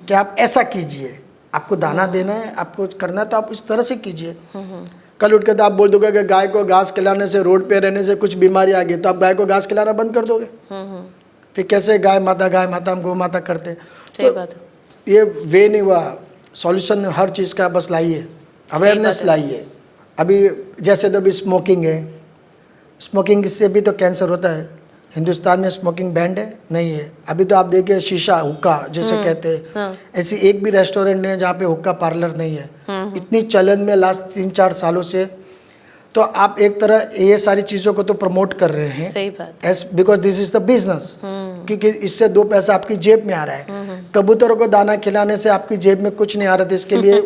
कि आप ऐसा कीजिए, आपको दाना देना है, आपको करना है तो आप इस तरह से कीजिए। कल उठ के तो आप बोल दोगे कि गाय को घास खिलाने से, रोड पे रहने से कुछ बीमारी आ गई, तो आप गाय को घास खिलाना बंद कर दोगे? फिर कैसे गाय माता हम गौ माता करते। सही बात है। ये वे नहीं हुआ, सॉल्यूशन हर चीज़ का बस लाइए, अवेयरनेस लाइए। अभी जैसे तो अभी स्मोकिंग है, स्मोकिंग से भी तो कैंसर होता है। हिंदुस्तान में स्मोकिंग बैंड है? नहीं है। अभी तो आप देखिए शीशा हुक्का जिसे कहते हैं, ऐसी एक भी रेस्टोरेंट नहीं है जहाँ पे हुक्का पार्लर नहीं है। इतनी चलन में लास्ट 3-4 सालों से। तो आप एक तरह ये सारी चीज़ों को तो प्रमोट कर रहे हैं, सही बात। S because this is the business, क्योंकि इससे 2 पैसा आपकी जेब में आ रहा है। कबूतरों को दाना खिलाने से आपकी जेब में कुछ नहीं आ रहा था, इसके लिए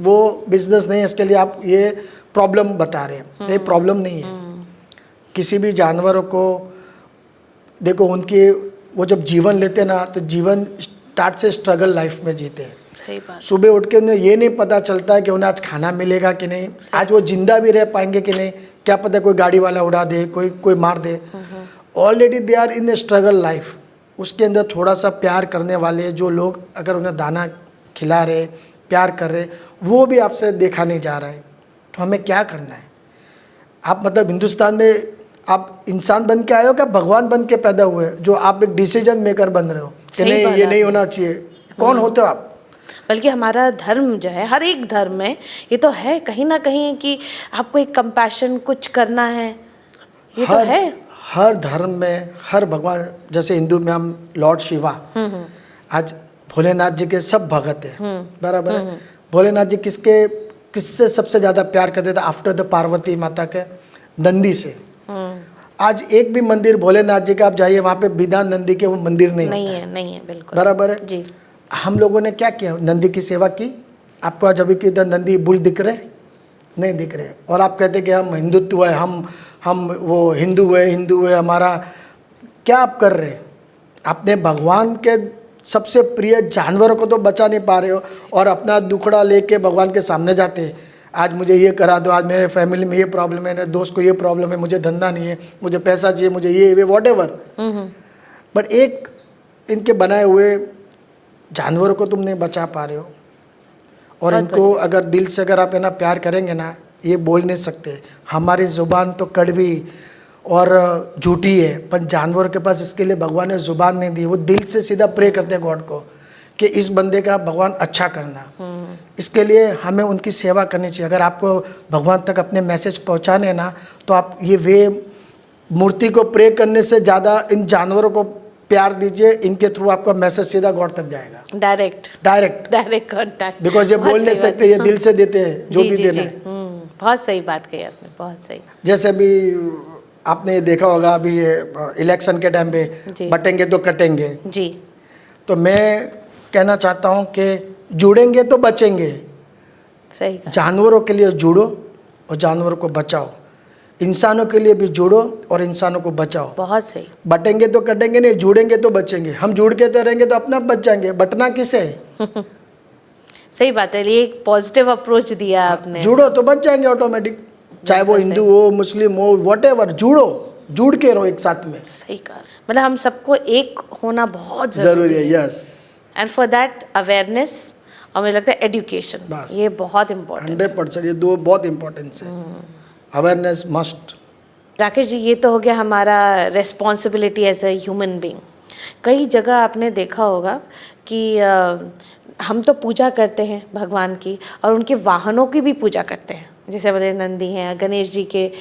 वो बिजनेस नहीं है, इसके लिए आप ये प्रॉब्लम बता रहे हैं। ये प्रॉब्लम नहीं है। किसी भी जानवरों को देखो, उनके वो जब जीवन लेते ना तो जीवन स्टार्ट से स्ट्रगल लाइफ में जीते हैं। सही बात। सुबह उठ के उन्हें ये नहीं पता चलता है कि उन्हें आज खाना मिलेगा कि नहीं, आज वो जिंदा भी रह पाएंगे कि नहीं, क्या पता कोई गाड़ी वाला उड़ा दे, कोई मार दे। Already they are in a struggle life. उसके अंदर थोड़ा सा प्यार करने वाले जो लोग अगर उन्हें दाना खिला रहे, प्यार कर रहे, वो भी आपसे देखा नहीं जा रहा है। तो हमें क्या करना है? आप मतलब हिंदुस्तान में आप इंसान बन के आए हो क्या भगवान बन के पैदा हुए, जो आप एक डिसीजन मेकर बन रहे हो कि नहीं ये नहीं होना चाहिए? कौन होते हो आप? बल्कि हमारा धर्म जो है, हर एक धर्म में ये तो है कहीं ना कहीं कि आपको एक कंपैशन कुछ करना है, ये तो है। हर धर्म में हर भगवान, जैसे हिंदू में हम लॉर्ड शिवा, आज भोलेनाथ जी के सब भगत हैं, बराबर है। भोलेनाथ जी किससे सबसे ज़्यादा प्यार करते थे? आफ्टर द पार्वती माता के, नंदी से। आज एक भी मंदिर भोलेनाथ जी का आप जाइए, वहाँ पे बिना नंदी के वो मंदिर नहीं है, बिल्कुल बराबर है जी। हम लोगों ने क्या किया? नंदी की सेवा की। आपको आज अभी किधर नंदी बुल दिख रहे? नहीं दिख रहे। और आप कहते कि हम हिंदुत्व है, हम वो हिंदू है हमारा। क्या आप कर रहे? अपने भगवान के सबसे प्रिय जानवरों को तो बचा नहीं पा रहे हो, और अपना दुखड़ा लेके भगवान के सामने जाते, आज मुझे ये करा दो, आज मेरे फैमिली में ये प्रॉब्लम है, मेरे दोस्त को ये प्रॉब्लम है, मुझे धंधा नहीं है, मुझे पैसा चाहिए, मुझे ये वॉट एवर। बट एक इनके बनाए हुए जानवरों को तुम नहीं बचा पा रहे हो। और इनको अगर दिल से अगर आप है ना प्यार करेंगे ना, ये बोल नहीं सकते। हमारी ज़ुबान तो कड़वी और झूठी है, पर जानवरों के पास इसके लिए भगवान ने ज़ुबान नहीं दी। वो दिल से सीधा प्रे करते हैं गॉड को कि इस बंदे का भगवान अच्छा करना। इसके लिए हमें उनकी सेवा करनी चाहिए। अगर आपको भगवान तक अपने मैसेज पहुंचाने ना, तो आप ये वे मूर्ति को प्रे करने से ज़्यादा इन जानवरों को प्यार दीजिए। इनके थ्रू आपका मैसेज सीधा गॉड तक जाएगा, डायरेक्ट कांटेक्ट। बिकॉज ये बोल नहीं सकते, ये दिल से देते हैं जो भी देना है। बहुत सही बात कही आपने, बहुत सही। जैसे अभी आपने देखा होगा, अभी इलेक्शन के टाइम पे बटेंगे तो कटेंगे जी। तो मैं कहना चाहता हूँ कि जुड़ेंगे तो बचेंगे। सही। जानवरों के लिए जुड़ो और जानवरों को बचाओ, इंसानों के लिए भी जुड़ो और इंसानों को बचाओ। बहुत सही। बटेंगे तो कटेंगे नहीं, जुड़ेंगे तो बचेंगे। हम जुड़ के तो रहेंगे तो अपने आप बच जाएंगे, बटना किसे है? सही बात है, ये एक पॉजिटिव अप्रोच दिया आपने। जुड़ो तो बच जाएंगे ऑटोमेटिक, चाहे वो हिंदू हो, मुस्लिम हो, वॉट एवर। जुड़ के रहो एक साथ में। सही कहा। मतलब हम सबको एक होना बहुत जरूरी है। Yes. And for that awareness, और मुझे लगता है एजुकेशन, ये बहुत इम्पोर्टेंट। 100% ये दो बहुत इम्पोर्टेंट है। Awareness must. राकेश जी, ये तो हो गया हमारा responsibility as a human being. कई जगह आपने देखा होगा कि हम तो पूजा करते हैं भगवान की, और उनके वाहनों की भी पूजा करते हैं। जैसे बोले नंदी हैं, गणेश जी के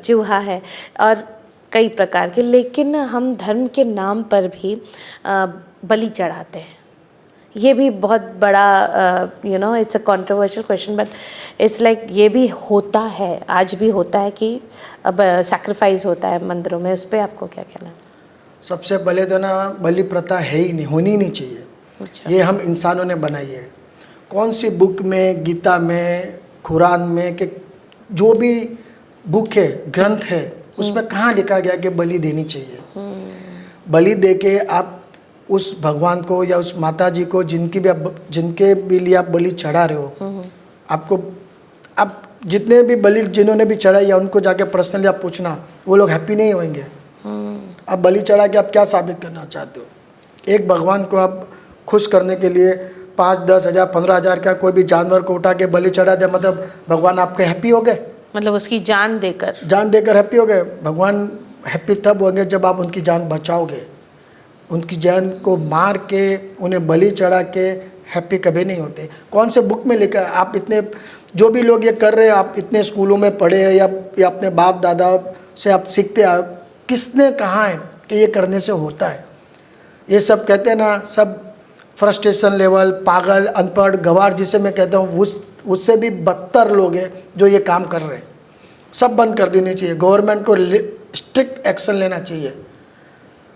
चूहा है, और कई प्रकार के। लेकिन हम धर्म के नाम पर भी बलि चढ़ाते हैं। ये भी बहुत बड़ा it's a controversial question, but it's like ये भी होता है, आज भी होता है कि अब सैक्रिफाइस होता है मंदिरों में। उस पर आपको क्या कहना है? सबसे पहले तो ना बलि प्रथा है ही नहीं, होनी नहीं चाहिए। अच्छा। ये हम इंसानों ने बनाई है। कौन सी बुक में, गीता में, कुरान में, कि जो भी बुक है, ग्रंथ है, उसमें कहाँ लिखा गया कि बलि देनी चाहिए? बलि दे के आप उस भगवान को या उस माता जी को जिनके भी लिए आप बलि चढ़ा रहे हो, आपको आप जितने भी बलि जिन्होंने भी चढ़ाई या उनको जाके पर्सनली आप पूछना, वो लोग हैप्पी नहीं होंगे। आप बलि चढ़ा के आप क्या साबित करना चाहते हो? एक भगवान को आप खुश करने के लिए 5, 10 हज़ार, 15 हज़ार का कोई भी जानवर को उठा के बलि चढ़ा दे, मतलब भगवान आपके हैप्पी हो गए? मतलब उसकी जान देकर हैप्पी हो गए? भगवान हैप्पी तब होंगे जब आप उनकी जान बचाओगे। उनकी जान को मार के उन्हें बलि चढ़ा के हैप्पी कभी नहीं होते। कौन से बुक में लिखा है? आप इतने जो भी लोग ये कर रहे हैं, आप इतने स्कूलों में पढ़े हैं या अपने बाप दादा से आप सीखते आए, किसने कहा है कि ये करने से होता है? ये सब कहते हैं ना, सब फ्रस्ट्रेशन लेवल, पागल, अनपढ़, गवार जिसे मैं कहता हूँ, उससे भी बदतर लोग हैं जो ये काम कर रहे हैं। सब बंद कर देनी चाहिए, गवर्नमेंट को स्ट्रिक्ट एक्शन लेना चाहिए।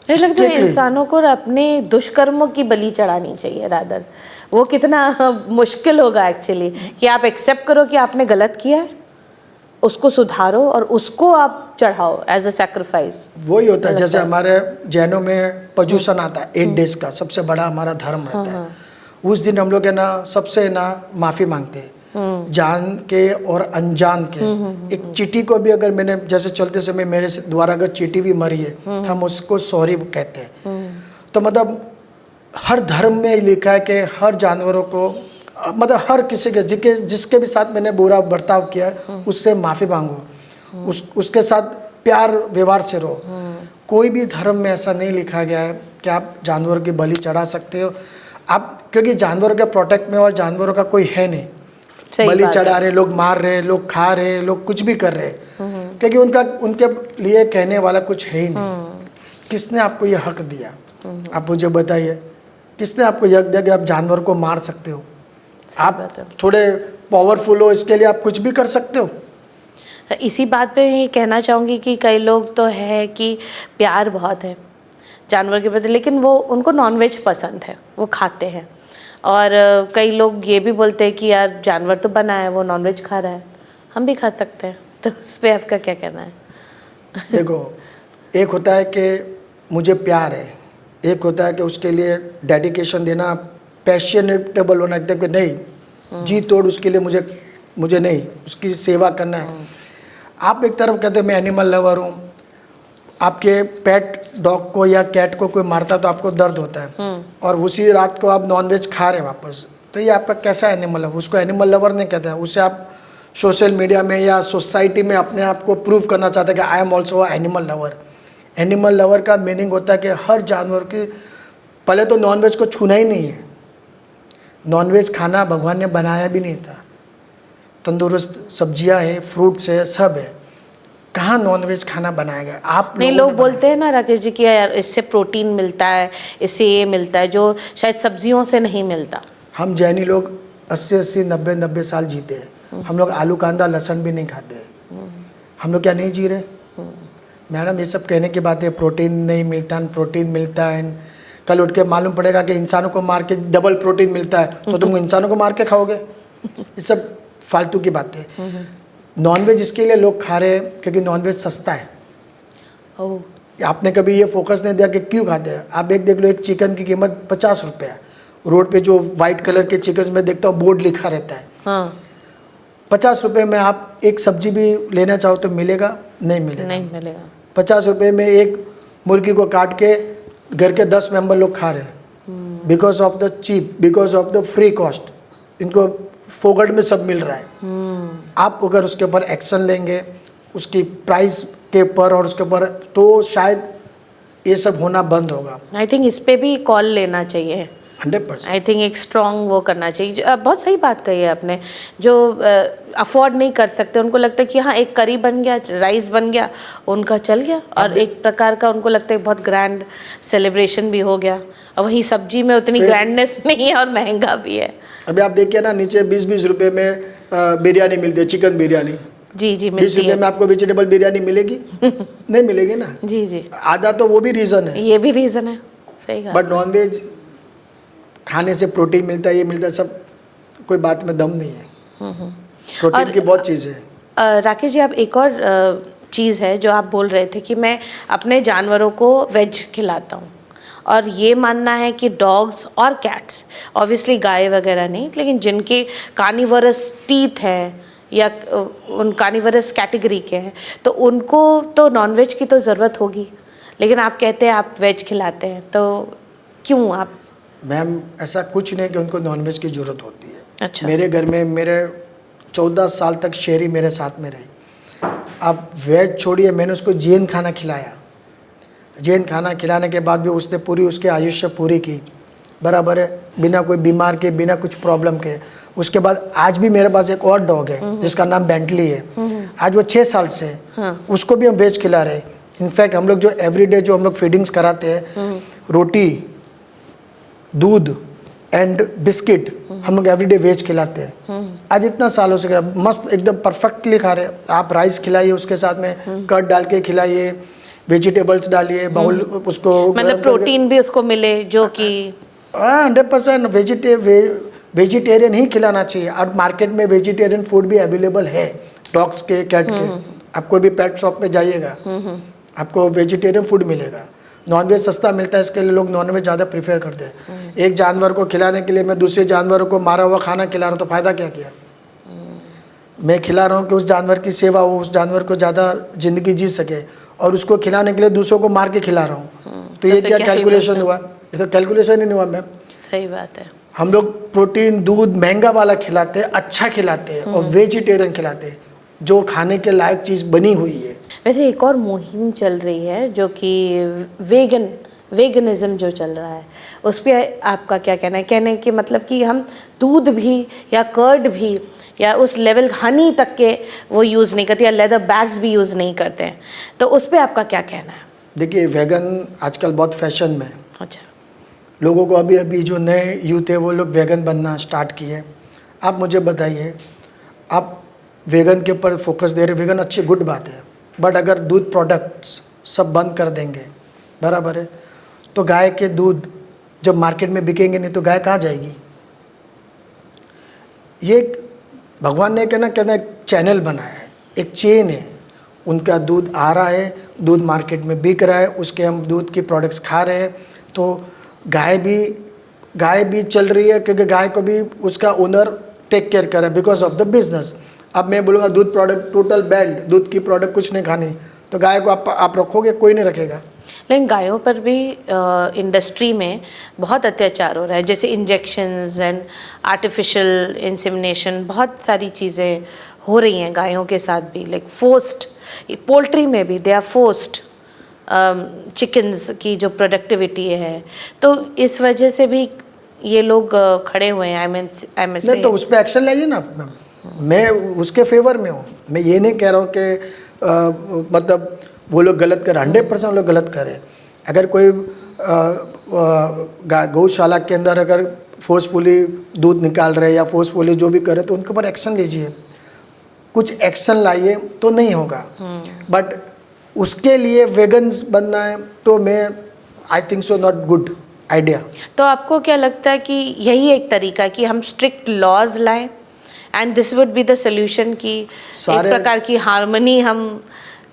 मुझे लगता है Strictly. इंसानों को अपने दुष्कर्मों की बलि चढ़ानी चाहिए रादर। वो कितना मुश्किल होगा एक्चुअली कि आप एक्सेप्ट करो कि आपने गलत किया है, उसको सुधारो और उसको आप चढ़ाओ एज अ सैक्रिफाइस। वही होता है, जैसे हमारे जैनों में पर्युषण आता है 8 डेज का, सबसे बड़ा हमारा धर्म रहता है। उस दिन हम लोग है ना सबसे ना माफ़ी मांगते हैं, जान के और अनजान के। एक चींटी को भी अगर मैंने, जैसे चलते समय मेरे से द्वारा अगर चींटी भी मरी है तो हम उसको सॉरी कहते हैं। तो मतलब हर धर्म में लिखा है कि हर जानवरों को, मतलब हर किसी के जिसके भी साथ मैंने बुरा बर्ताव किया है उससे माफ़ी मांगो, उसके साथ प्यार व्यवहार से रहो। कोई भी धर्म में ऐसा नहीं लिखा गया है कि आप जानवर की बलि चढ़ा सकते हो आप, क्योंकि जानवरों के प्रोटेक्ट में और जानवरों का कोई है नहीं। बलि चढ़ा रहे लोग, मार रहे लोग, खा रहे लोग, कुछ भी कर रहे, क्योंकि उनके लिए कहने वाला कुछ है ही नहीं। किसने आपको ये हक दिया? आप मुझे बताइए, किसने आपको हक दिया कि आप जानवर को मार सकते हो? आप थोड़े पावरफुल हो, इसके लिए आप कुछ भी कर सकते हो। इसी बात पे ये कहना चाहूँगी कि कई लोग तो है कि प्यार बहुत है जानवर के प्रति, लेकिन वो उनको नॉनवेज पसंद है, वो खाते हैं। और कई लोग ये भी बोलते हैं कि यार जानवर तो बना है, वो नॉनवेज खा रहा है, हम भी खा सकते हैं। तो उस पर आपका क्या कहना है? देखो, एक होता है कि मुझे प्यार है, एक होता है कि उसके लिए डेडिकेशन देना, पैशनेटेबल होना, एकदम कि नहीं जी तोड़ उसके लिए मुझे नहीं, उसकी सेवा करना है। आप एक तरफ कहते हैं मैं एनिमल लवर हूँ, आपके पेट डॉग को या कैट को कोई मारता तो आपको दर्द होता है, और उसी रात को आप नॉनवेज खा रहे हैं वापस, तो ये आपका कैसा एनिमल लवर? उसको एनिमल लवर नहीं कहते हैं, उसे आप सोशल मीडिया में या सोसाइटी में अपने आप को प्रूव करना चाहते हैं कि I am also a animal lover. Animal lover का मीनिंग होता है कि हर जानवर की, पहले तो नॉनवेज को छूना ही नहीं है, नॉनवेज खाना भगवान ने बनाया भी नहीं था, तंदुरुस्त सब्जियां हैं, फ्रूट्स है, सब है, कहाँ नॉनवेज खाना बनाया गया? आप नहीं, लोग बोलते हैं ना राकेश जी कि यार इससे प्रोटीन मिलता है, इससे ये मिलता है जो शायद सब्जियों से नहीं मिलता। हम जैनी लोग 80-80, 90-90 साल जीते हैं, हम लोग आलू कांदा लहसुन भी नहीं खाते, हम लोग क्या नहीं जी रहे? मैडम ये सब कहने की बात है, प्रोटीन नहीं मिलता, प्रोटीन मिलता है। कल उठ के मालूम पड़ेगा कि इंसानों को मार के डबल प्रोटीन मिलता है, तो तुम इंसानों को मार के खाओगे? ये सब फालतू की बातें। नॉनवेज इसके लिए लोग खा रहे हैं क्योंकि नॉनवेज सस्ता है। ओह, आपने कभी ये फोकस नहीं दिया कि क्यों खाते हैं? आप एक देख लो, एक चिकन की कीमत 50 रुपये है। रोड पे जो वाइट कलर के चिकन में देखता हूँ बोर्ड लिखा रहता है, हाँ, 50 रुपये में आप एक सब्जी भी लेना चाहो तो मिलेगा? नहीं मिलेगा। नहीं मिलेगा। 50 रुपये में एक मुर्गी को काट के घर के 10 मेंबर लोग खा रहे हैं, because of the cheap, because of the free cost, इनको फोकट में सब मिल रहा है। आप अगर उसके ऊपर एक्शन लेंगे, उसकी प्राइस के ऊपर और उसके ऊपर, तो शायद ये सब होना बंद होगा। आई थिंक इस पे भी कॉल लेना चाहिए, 100%। आई थिंक एक स्ट्रॉन्ग वो करना चाहिए। बहुत सही बात कही है आपने। जो अफोर्ड नहीं कर सकते, उनको लगता है कि हाँ एक करी बन गया, राइस बन गया, उनका चल गया, और एक प्रकार का उनको लगता है बहुत ग्रैंड सेलिब्रेशन भी हो गया, और वही सब्जी में उतनी ग्रैंडनेस नहीं है और महंगा भी है। अभी आप देखिए ना, नीचे 20-20 रुपये में बिरयानी मिलती है, चिकन बिरयानी। जी जी, 20 मिलती रुपये है। में आपको वेजिटेबल बिरयानी मिलेगी? नहीं मिलेगी ना। जी जी, आधा तो वो भी रीज़न है। ये भी रीज़न है, सही कहा। बट नॉनवेज खाने से प्रोटीन मिलता है, ये मिलता है, सब कोई बात में दम नहीं है। प्रोटीन की बहुत चीज़ है। राकेश जी, आप एक और चीज़ है जो आप बोल रहे थे कि मैं अपने जानवरों को वेज खिलाता हूँ, और ये मानना है कि डॉग्स और कैट्स, ऑब्वियसली गाय वगैरह नहीं, लेकिन जिनके कार्निवरस टीथ हैं या उन कार्निवरस कैटेगरी के हैं, तो उनको तो नॉनवेज की तो ज़रूरत होगी, लेकिन आप कहते हैं आप वेज खिलाते हैं, तो क्यों आप? मैम ऐसा कुछ नहीं कि उनको नॉनवेज की ज़रूरत होती है। अच्छा। मेरे घर में मेरे 14 साल तक शेरी मेरे साथ में रही। अब वेज छोड़िए, मैंने उसको जैन खाना खिलाया, जैन खाना खिलाने के बाद भी उसने पूरी उसकी आयुष्य पूरी की, बराबर है, बिना कोई बीमार के, बिना कुछ प्रॉब्लम के। उसके बाद आज भी मेरे पास एक और डॉग है जिसका नाम बेंटली है, आज वो 6 साल से है। हाँ। उसको भी हम वेज खिला रहे हैं। इनफैक्ट हम लोग जो एवरीडे जो हम लोग फीडिंग्स कराते हैं, रोटी, दूध एंड बिस्किट हम लोग एवरीडे वेज खिलाते हैं। आज इतना सालों से मस्त एकदम परफेक्टली खा रहे हैं। आप राइस खिलाइए, उसके साथ में कर्ड डाल के खिलाइए, वेजिटेबल्स डालिए, बाउल उसको मतलब प्रोटीन भी उसको मिले, जो कि 100% वेजिटेरियन ही खिलाना चाहिए। और मार्केट में वेजिटेरियन फूड भी अवेलेबल है, डॉग्स के, कैट के। आप कोई भी पेट शॉप पे जाइएगा, आपको वेजिटेरियन फूड मिलेगा। नॉनवेज सस्ता मिलता है, इसके लिए लोग नॉनवेज ज़्यादा प्रीफर करते हैं। एक जानवर को खिलाने के लिए मैं दूसरे जानवरों को मारा हुआ खाना खिला रहा हूँ, तो फ़ायदा क्या किया? मैं खिला रहा हूँ कि उस जानवर की सेवा हो, उस जानवर को ज़्यादा ज़िंदगी जी सके, और उसको खिलाने के लिए दूसरों को मार के खिला रहा हूँ। तो ये क्या कैलकुलेशन हुआ? ये तो कैलकुलेशन ही नहीं हुआ मैम। सही बात है। हम लोग प्रोटीन, दूध महंगा वाला खिलाते हैं, अच्छा खिलाते हैं, और वेजिटेरियन खिलाते हैं, जो खाने के लायक चीज़ बनी हुई है। वैसे एक और मुहिम चल रही है जो कि वेगनिज्म जो चल रहा है, उस पर आपका क्या कहना है? कहने कि मतलब कि हम दूध भी या कर्ड भी या उस लेवल हनी तक के वो यूज़ नहीं करते, या लेदर बैग्स भी यूज़ नहीं करते हैं, तो उस पर आपका क्या कहना है? देखिए, वेगन आजकल बहुत फैशन में है। अच्छा। लोगों को अभी जो नए यूथ है वो लोग वेगन बनना स्टार्ट किए। आप मुझे बताइए, आप वेगन के ऊपर फोकस दे रहे, वेगन अच्छी गुड बात है, बट अगर दूध प्रोडक्ट्स सब बंद कर देंगे, बराबर है, तो गाय के दूध जब मार्केट में बिकेंगे नहीं तो गाय कहाँ जाएगी? ये भगवान ने कहना एक चैनल बनाया है, एक चेन है। उनका दूध आ रहा है, दूध मार्केट में बिक रहा है, उसके हम दूध की प्रोडक्ट्स खा रहे हैं, तो गाय भी चल रही है, क्योंकि गाय को भी उसका ओनर टेक केयर कर रहा है बिकॉज ऑफ द बिजनेस। अब मैं बोलूँगा दूध प्रोडक्ट टोटल बैंड, दूध की प्रोडक्ट कुछ नहीं खानी, तो गाय को आप रखोगे? कोई नहीं रखेगा। लेकिन गायों पर भी इंडस्ट्री में बहुत अत्याचार हो रहा है, जैसे इंजेक्शंस एंड आर्टिफिशियल इंसेमिनेशन, बहुत सारी चीज़ें हो रही हैं गायों के साथ भी, लाइक फोर्स्ड। पोल्ट्री में भी दे आर फोर्स्ड चिकन्स की जो प्रोडक्टिविटी है, तो इस वजह से भी ये लोग खड़े हुए हैं। आई मीन नहीं, तो उस पर एक्शन लाइए ना मैम। मैं उसके फेवर में हूँ। मैं ये नहीं कह रहा हूँ कि मतलब वो लोग गलत कर, 100% लोग गलत करें। अगर कोई गौशाला के अंदर अगर फोर्सफुली दूध निकाल रहे या फोर्सफुली जो भी करे, तो उनके ऊपर एक्शन लीजिए, कुछ एक्शन लाइए, तो नहीं होगा। बट उसके लिए वेगन्स बनना है, तो मैं I think so not good idea. तो आपको क्या लगता है कि यही एक तरीका है कि हम स्ट्रिक्ट लॉज लाएं and this would be the solution, की एक प्रकार की हार्मनी, हम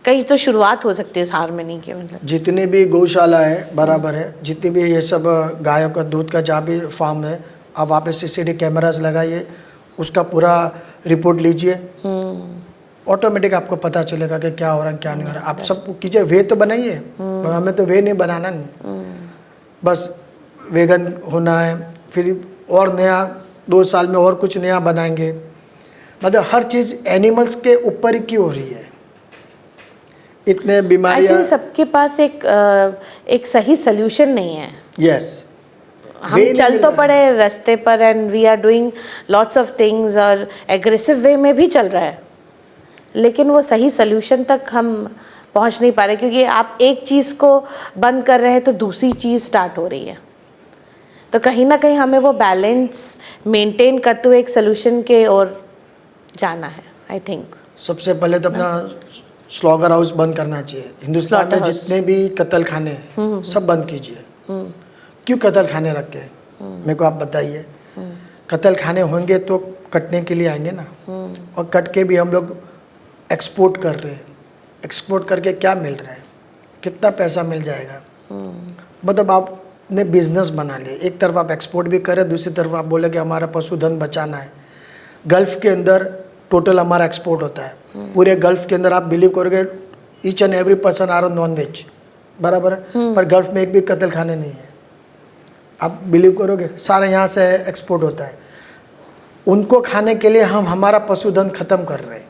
कहीं तो शुरुआत हो सकती है उस हार्मनी की? मतलब जितनी भी गौशाला है, बराबर है, जितनी भी ये सब गायों का दूध का जहाँ भी फार्म है, आप वहाँ पे CCTV कैमरास लगाइए, उसका पूरा रिपोर्ट लीजिए, ऑटोमेटिक आपको पता चलेगा कि क्या हो रहा है क्या नहीं हो रहा है। आप सब कीजिए, वे तो बनाइए, हमें तो वे नहीं बनाना नहीं, बस वेगन होना है। फिर और नया 2 साल में और कुछ नया बनाएंगे। मतलब हर चीज़ एनिमल्स के ऊपर ही क्यों हो रही है? इतने बीमारियां, सबके पास एक सही सोल्यूशन नहीं है। यस, हम चल तो पड़े रास्ते पर and we are doing lots of things, और एग्रेसिव वे में भी चल रहा है, लेकिन वो सही सोल्यूशन तक हम पहुंच नहीं पा रहे, क्योंकि आप एक चीज़ को बंद कर रहे हैं तो दूसरी चीज़ स्टार्ट हो रही है। तो कहीं ना कहीं हमें वो बैलेंस मेंटेन करते हुए एक सोल्यूशन के ओर जाना है, आई थिंक। सबसे पहले तो अपना स्लॉगर हाउस बंद करना चाहिए। हिंदुस्तान में जितने भी कत्ल खाने हैं सब बंद कीजिए। क्यों कत्ल खाने रखे हैं? मेरे को आप बताइए। कत्ल खाने होंगे तो कटने के लिए आएंगे ना, और कट के भी हम लोग एक्सपोर्ट कर रहे हैं। एक्सपोर्ट करके क्या मिल रहा है? कितना पैसा मिल जाएगा? मतलब आपने बिजनेस बना लिया, एक तरफ आप एक्सपोर्ट भी करें, दूसरी तरफ आप बोले कि हमारा पशुधन बचाना है। गल्फ़ के अंदर टोटल हमारा एक्सपोर्ट होता है। पूरे गल्फ़ के अंदर आप बिलीव करोगे each and every person are non veg, बराबर है, पर गल्फ़ में एक भी कत्ल खाने नहीं है। आप बिलीव करोगे? सारा यहाँ से एक्सपोर्ट होता है। उनको खाने के लिए हम हमारा पशुधन ख़त्म कर रहे हैं।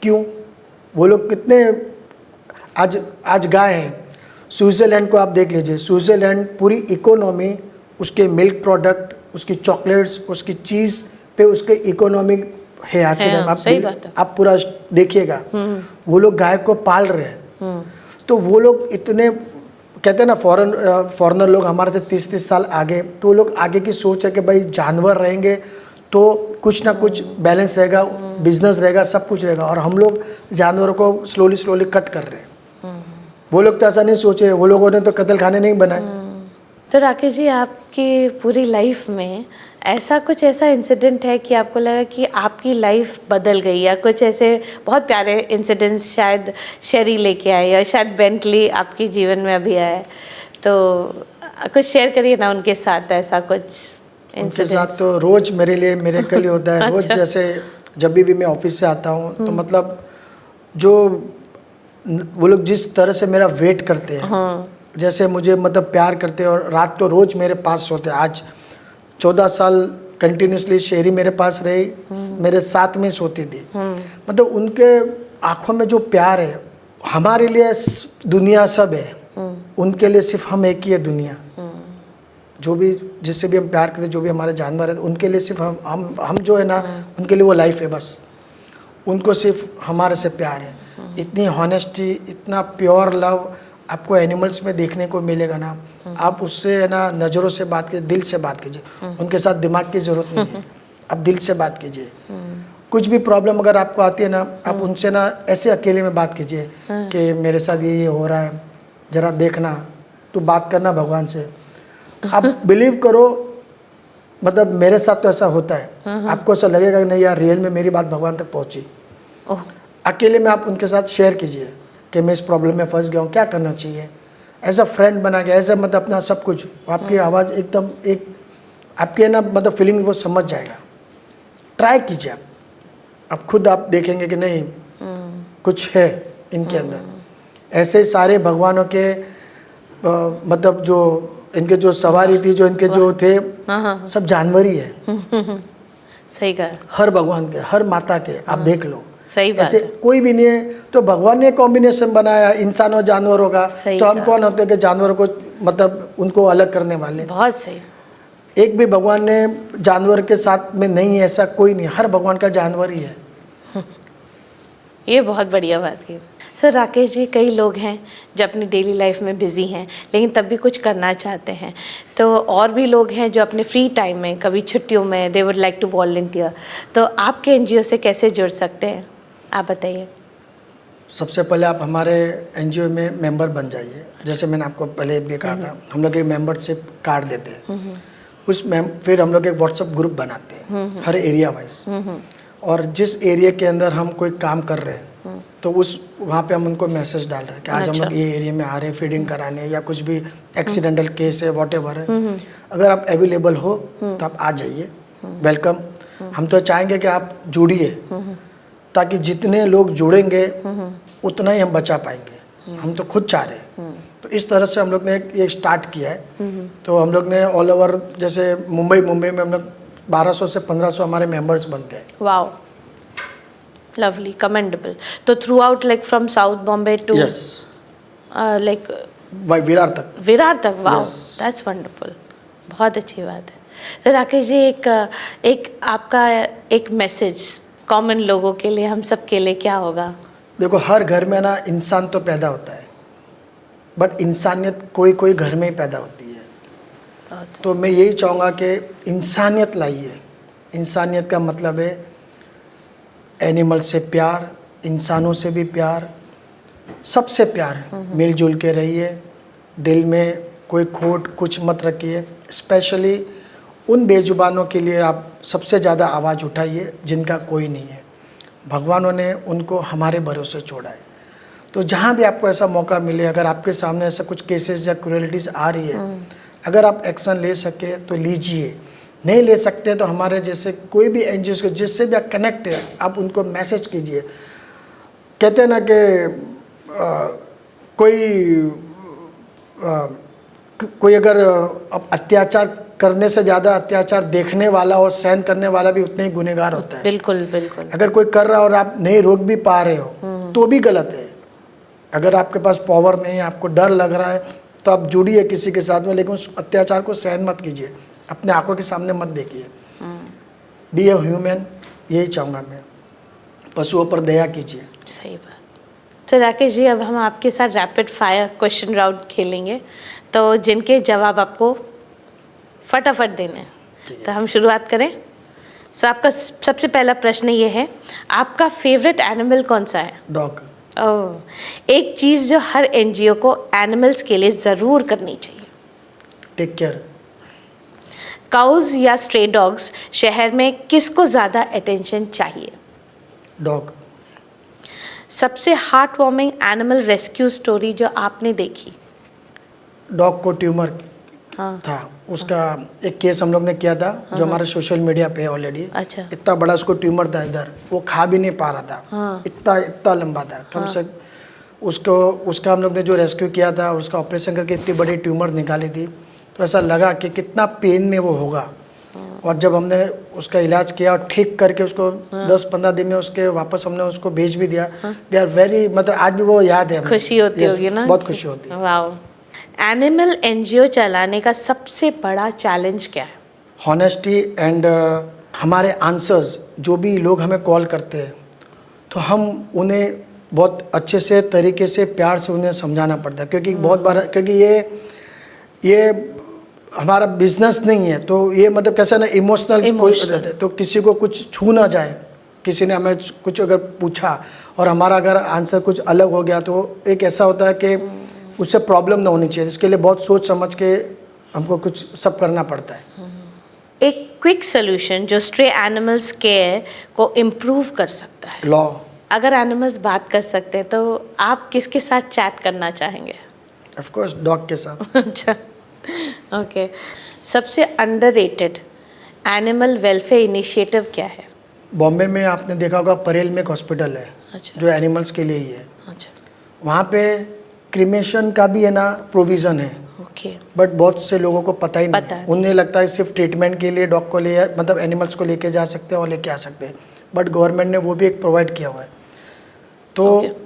क्यों? वो लोग कितने, आज गाय है, स्विट्ज़रलैंड को आप देख लीजिए, स्विट्ज़रलैंड पूरी इकोनॉमी उसके मिल्क प्रोडक्ट, उसकी चॉकलेट्स, उसकी चीज़ पे उसके इकोनॉमिक है आज के है, टाइम। सही बात है। आप पूरा देखिएगा, वो लोग गाय को पाल रहे हैं। तो वो लोग इतने, कहते हैं ना फॉरेनर लोग हमारे से 30-30 साल आगे, तो वो लोग आगे की सोच है कि भाई जानवर रहेंगे तो कुछ ना कुछ बैलेंस रहेगा, बिजनेस रहेगा, सब कुछ रहेगा। और हम लोग जानवरों को स्लोली कट कर रहे हैं। वो लोग तो ऐसा नहीं सोचे, वो लोगों ने तो कत्ल खाने नहीं बनाए। तो राकेश जी, आपकी पूरी लाइफ में ऐसा इंसिडेंट है कि आपको लगा कि आपकी लाइफ बदल गई, या कुछ ऐसे बहुत प्यारे इंसिडेंट्स शायद शेरी लेके आए, या शायद बेंटली आपके जीवन में अभी आया है, तो कुछ शेयर करिए ना उनके साथ ऐसा कुछ उनके इंसिडेंट्स। साथ तो रोज मेरे लिए मिरेकल ही होता है। रोज अच्छा। जैसे जब भी मैं ऑफिस से आता हूँ तो मतलब जो वो लोग जिस तरह से मेरा वेट करते हैं, जैसे मुझे मतलब प्यार करते हैं, और रात तो रोज मेरे पास सोते हैं। आज 14 साल कंटिन्यूसली शेरी मेरे पास रही, मेरे साथ में सोती थी। मतलब उनके आंखों में जो प्यार है, हमारे लिए दुनिया सब है, उनके लिए सिर्फ हम एक ही है दुनिया। जो भी जिससे भी हम प्यार करते, जो भी हमारे जानवर है, उनके लिए सिर्फ हम जो है ना, उनके लिए वो लाइफ है बस। उनको सिर्फ हमारे से प्यार है। इतनी हॉनेस्टी, इतना प्योर लव आपको एनिमल्स में देखने को मिलेगा ना। आप उससे है ना नज़रों से बात कीजिए, दिल से बात कीजिए। उनके साथ दिमाग की ज़रूरत नहीं है, आप दिल से बात कीजिए। कुछ भी प्रॉब्लम अगर आपको आती है ना, आप उनसे ना ऐसे अकेले में बात कीजिए कि मेरे साथ ये हो रहा है, ज़रा देखना। तो बात करना भगवान से। आप बिलीव करो, मतलब मेरे साथ तो ऐसा होता है। आपको ऐसा लगेगा कि नहीं यार, रियल में मेरी बात भगवान तक पहुंची। अकेले में आप उनके साथ शेयर कीजिए कि मैं इस प्रॉब्लम में फंस गया हूँ, क्या करना चाहिए। एज अ फ्रेंड बना के, एज अ मतलब अपना सब कुछ। आपकी आवाज़ एकदम एक आपके ना मतलब फीलिंग वो समझ जाएगा। ट्राई कीजिए आप खुद आप देखेंगे कि नहीं कुछ है इनके अंदर। ऐसे ही सारे भगवानों के मतलब जो इनके जो सवारी थी, जो इनके जो थे, सब जानवर ही है। सही कहा। हर भगवान के, हर माता के आप देख लो, सही बात ऐसे है। कोई भी नहीं है। तो भगवान ने कॉम्बिनेशन बनाया इंसान और जानवरों का। तो हम कौन होते हैं कि जानवरों को मतलब उनको अलग करने वाले। बहुत सही। एक भी भगवान ने जानवर के साथ में नहीं है, ऐसा कोई नहीं। हर भगवान का जानवर ही है। ये बहुत बढ़िया बात की सर। राकेश जी, कई लोग हैं जो अपनी डेली लाइफ में बिज़ी हैं, लेकिन तब भी कुछ करना चाहते हैं। तो और भी लोग हैं जो अपने फ्री टाइम में, कभी छुट्टियों में, they would like to volunteer. तो आपके एनजीओ से कैसे जुड़ सकते हैं, आप बताइए। सबसे पहले आप हमारे एनजीओ में मेंबर बन जाइए। जैसे मैंने आपको पहले भी कहा था, हम लोग एक मेंबरशिप कार्ड देते हैं। फिर हम लोग एक व्हाट्सएप ग्रुप बनाते हैं हर एरिया वाइज। और जिस एरिया के अंदर हम कोई काम कर रहे हैं, तो वहाँ पे हम उनको मैसेज डाल रहे हैं कि आज हम लोग ये एरिया में आ रहे हैं फीडिंग कराने, या कुछ भी एक्सीडेंटल केस है, वॉटेवर है। अगर आप अवेलेबल हो तो आप आ जाइए, वेलकम। हम तो चाहेंगे कि आप जुड़िए, ताकि जितने लोग जुड़ेंगे उतना ही हम बचा पाएंगे। हम तो खुद चाह रहे हैं। तो इस तरह से हम लोग ने ये स्टार्ट किया है। तो हम लोग ने ऑल ओवर, जैसे मुंबई में हम लोग 1200 से 1500 हमारे मेंबर्स बन गए। Wow, lovely, commendable. तो throughout, like from south Bombay to like Virar तक। Wow, that's wonderful. बहुत अच्छी बात है। तो राकेश जी, एक आपका एक मैसेज कॉमन लोगों के लिए, हम सब के लिए क्या होगा? देखो, हर घर में ना इंसान तो पैदा होता है, बट इंसानियत कोई घर में ही पैदा होती है। तो मैं यही चाहूँगा कि इंसानियत लाइए। इंसानियत का मतलब है एनिमल से प्यार, इंसानों से भी प्यार, सबसे प्यार। मिलजुल के रहिए, दिल में कोई खोट कुछ मत रखिए। स्पेशली उन बेजुबानों के लिए आप सबसे ज़्यादा आवाज़ उठाइए जिनका कोई नहीं है। भगवानों ने उनको हमारे भरोसे छोड़ा है। तो जहाँ भी आपको ऐसा मौका मिले, अगर आपके सामने ऐसा कुछ केसेस या क्रूरलिटीज़ आ रही है, अगर आप एक्शन ले सके तो लीजिए। नहीं ले सकते तो हमारे जैसे कोई भी एनजीओ को, जिससे भी आप कनेक्ट है, आप उनको मैसेज कीजिए। कहते हैं ना कि कोई अगर अत्याचार करने से ज़्यादा अत्याचार देखने वाला और सहन करने वाला भी उतने ही गुनहगार होता है। बिल्कुल बिल्कुल। अगर कोई कर रहा है और आप नहीं रोक भी पा रहे हो तो भी गलत है। अगर आपके पास पावर नहीं है, आपको डर लग रहा है, तो आप जुड़िए किसी के साथ में, लेकिन उस अत्याचार को सहन मत कीजिए, अपने आंखों के सामने मत देखिए। बी ए ह्यूमन, यही चाहूँगा मैं, पशुओं पर दया कीजिए। सही बात। तो राकेश जी, अब हम आपके साथ रैपिड फायर क्वेश्चन राउंड खेलेंगे, तो जिनके जवाब आपको फटाफट देने हैं। तो हम शुरुआत करें। सो आपका सबसे पहला प्रश्न ये है, आपका फेवरेट एनिमल कौन सा है? डॉग। ओह, एक चीज़ जो हर एनजीओ को एनिमल्स के लिए ज़रूर करनी चाहिए? Take care. काउज या स्ट्रे डॉग्स, शहर में किसको ज़्यादा अटेंशन चाहिए? डॉग। सबसे heart warming animal rescue story जो आपने देखी? डॉग को ट्यूमर हाँ। था, उसका एक केस हम लोग ने किया था, जो हमारे सोशल मीडिया पे है ऑलरेडी। अच्छा। इतना बड़ा उसको ट्यूमर था इधर, वो खा भी नहीं पा रहा था। हाँ। इतना लंबा था, कम से उसका हम लोग ने जो रेस्क्यू किया था, उसका ऑपरेशन करके इतनी बड़ी ट्यूमर निकाली थी, तो ऐसा लगा कि कितना पेन में वो होगा। और जब हमने उसका इलाज किया और ठीक करके उसको 10-15 दिन में उसके वापस हमने उसको भेज भी दिया, वी आर वेरी, मतलब आज भी वो याद है हमें। खुशी होती Yes, होगी ना? बहुत खुशी होती है। वाओ। एनिमल एनजीओ चलाने का सबसे बड़ा चैलेंज क्या है? हॉनेस्टी एंड हमारे आंसर्स, जो भी लोग हमें कॉल करते हैं, तो हम उन्हें बहुत अच्छे से तरीके से प्यार से उन्हें समझाना पड़ता है, क्योंकि बहुत बार, क्योंकि ये हमारा बिजनेस नहीं है, तो ये मतलब कैसा ना इमोशनल रहता है, तो किसी को कुछ छू ना जाए। किसी ने हमें कुछ अगर पूछा और हमारा अगर आंसर कुछ अलग हो गया, तो एक ऐसा होता है कि उससे प्रॉब्लम ना होनी चाहिए। इसके लिए बहुत सोच समझ के हमको कुछ सब करना पड़ता है। एक क्विक सोल्यूशन जो स्ट्रे एनिमल्स केयर को इम्प्रूव कर सकता है? लॉ। अगर एनिमल्स बात कर सकते हैं तो आप किसके साथ चैट करना चाहेंगे? ऑफ कोर्स डॉग के साथ। अच्छा, ओके। सबसे अंडररेटेड एनिमल वेलफेयर इनिशिएटिव क्या है? बॉम्बे में आपने देखा होगा, परेल में एक हॉस्पिटल है। अच्छा। जो एनिमल्स के लिए ही है। अच्छा। वहाँ पे क्रीमेशन का भी है ना प्रोविज़न है, ओके। बट बहुत से लोगों को पता ही नहीं पता है। है। उन्हें लगता है सिर्फ ट्रीटमेंट के लिए डॉग को ले, मतलब एनिमल्स को लेके जा सकते हैं और लेके आ सकते हैं, बट गवर्नमेंट ने वो भी एक प्रोवाइड किया हुआ है। तो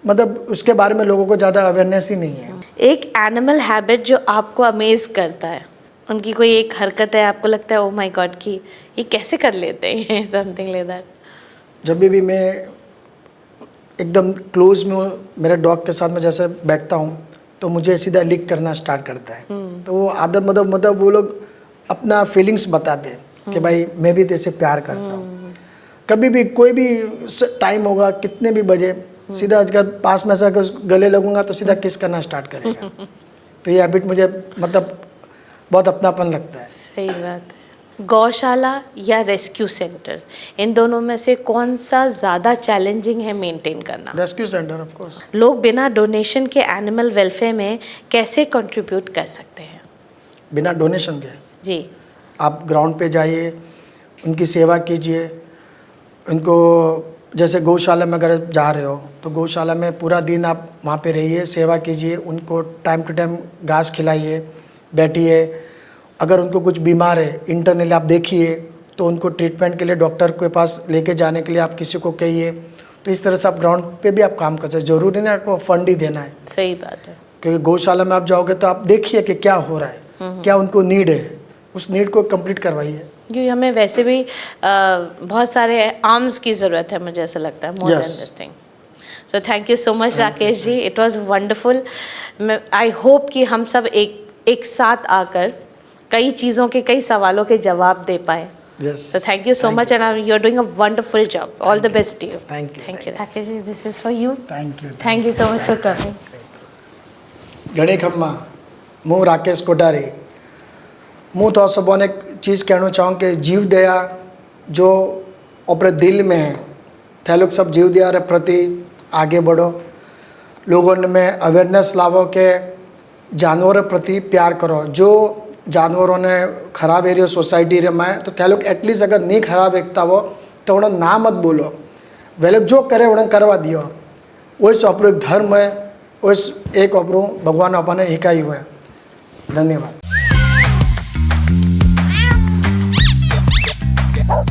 मतलब उसके बारे में लोगों को ज़्यादा अवेयरनेस ही नहीं है। एक एनिमल हैबिट जो आपको अमेज करता है, उनकी कोई एक हरकत है आपको लगता है ओ माय गॉड की ये कैसे कर लेते हैं, समथिंग लाइक दैट? जब भी मैं एकदम क्लोज में हूँ, मेरे डॉग के साथ में जैसे बैठता हूँ, तो मुझे सीधा लिक करना स्टार्ट करता है। तो वो आदत, मतलब वो लोग अपना फीलिंग्स बताते हैं कि भाई मैं भी तेरे से प्यार करता हूँ। कभी भी कोई भी टाइम होगा, कितने भी बजे, सीधा अगर पास में ऐसा गले लगूंगा तो सीधा किस करना स्टार्ट करेगा। तो ये हैबिट मुझे मतलब बहुत अपनापन लगता है। सही बात है। गौशाला या रेस्क्यू सेंटर, इन दोनों में से कौन सा ज़्यादा चैलेंजिंग है मेंटेन करना? Rescue centre of course. लोग बिना डोनेशन के एनिमल वेलफेयर में कैसे कंट्रीब्यूट कर सकते हैं? बिना डोनेशन के जी। आप ग्राउंड पे जाइए, उनकी सेवा कीजिए। उनको जैसे गौशाला में अगर जा रहे हो, तो गौशाला में पूरा दिन आप वहाँ पे रहिए, सेवा कीजिए, उनको टाइम टू टाइम घास खिलाइए, बैठिए। अगर उनको कुछ बीमार है इंटरनली आप देखिए, तो उनको ट्रीटमेंट के लिए डॉक्टर के पास लेके जाने के लिए आप किसी को कहिए। तो इस तरह से आप ग्राउंड पे भी आप काम कर सकते। ज़रूरी नहीं आपको फंड ही देना है। सही बात है। क्योंकि गौशाला में आप जाओगे तो आप देखिए कि क्या हो रहा है, क्या उनको नीड है, उस नीड को कंप्लीट करवाइए। क्योंकि हमें वैसे भी बहुत सारे आर्म्स की ज़रूरत है, मुझे ऐसा लगता है, more than Yes. This thing. So thank you so much Rakesh ji, it was wonderful. I hope कि हम सब एक साथ आकर कई चीज़ों के, कई सवालों के जवाब दे पाएँ। Yes. So thank you so much, and you're doing a wonderful job. All the best to you. Thank you. Thank you. Rakesh ji, this is for you. Thank you. Thank you so much for coming. ઘણી ખમ્મા હું રાકેશ કોઠારી હું તો સબોને એક ચીज़ कहना चाहूँ कि जीव दया जो अपने दिल में है, थे लोग सब जीव दया के प्रति आगे बढ़ो। लोगों में अवेयरनेस लावो कि जानवरों प्रति प्यार करो। जो जानवरों ने खराब एरिया सोसाइटी रे में, तो थे लोग एटलीस्ट अगर नहीं खराब एकता हो तो उन्हें ना मत बोलो। वे लोग जो करे उन्हें करवा दियो। वही अपनो एक धर्म है, वही एक अपनो भगवान अपने हिकाई हुआ है। धन्यवाद।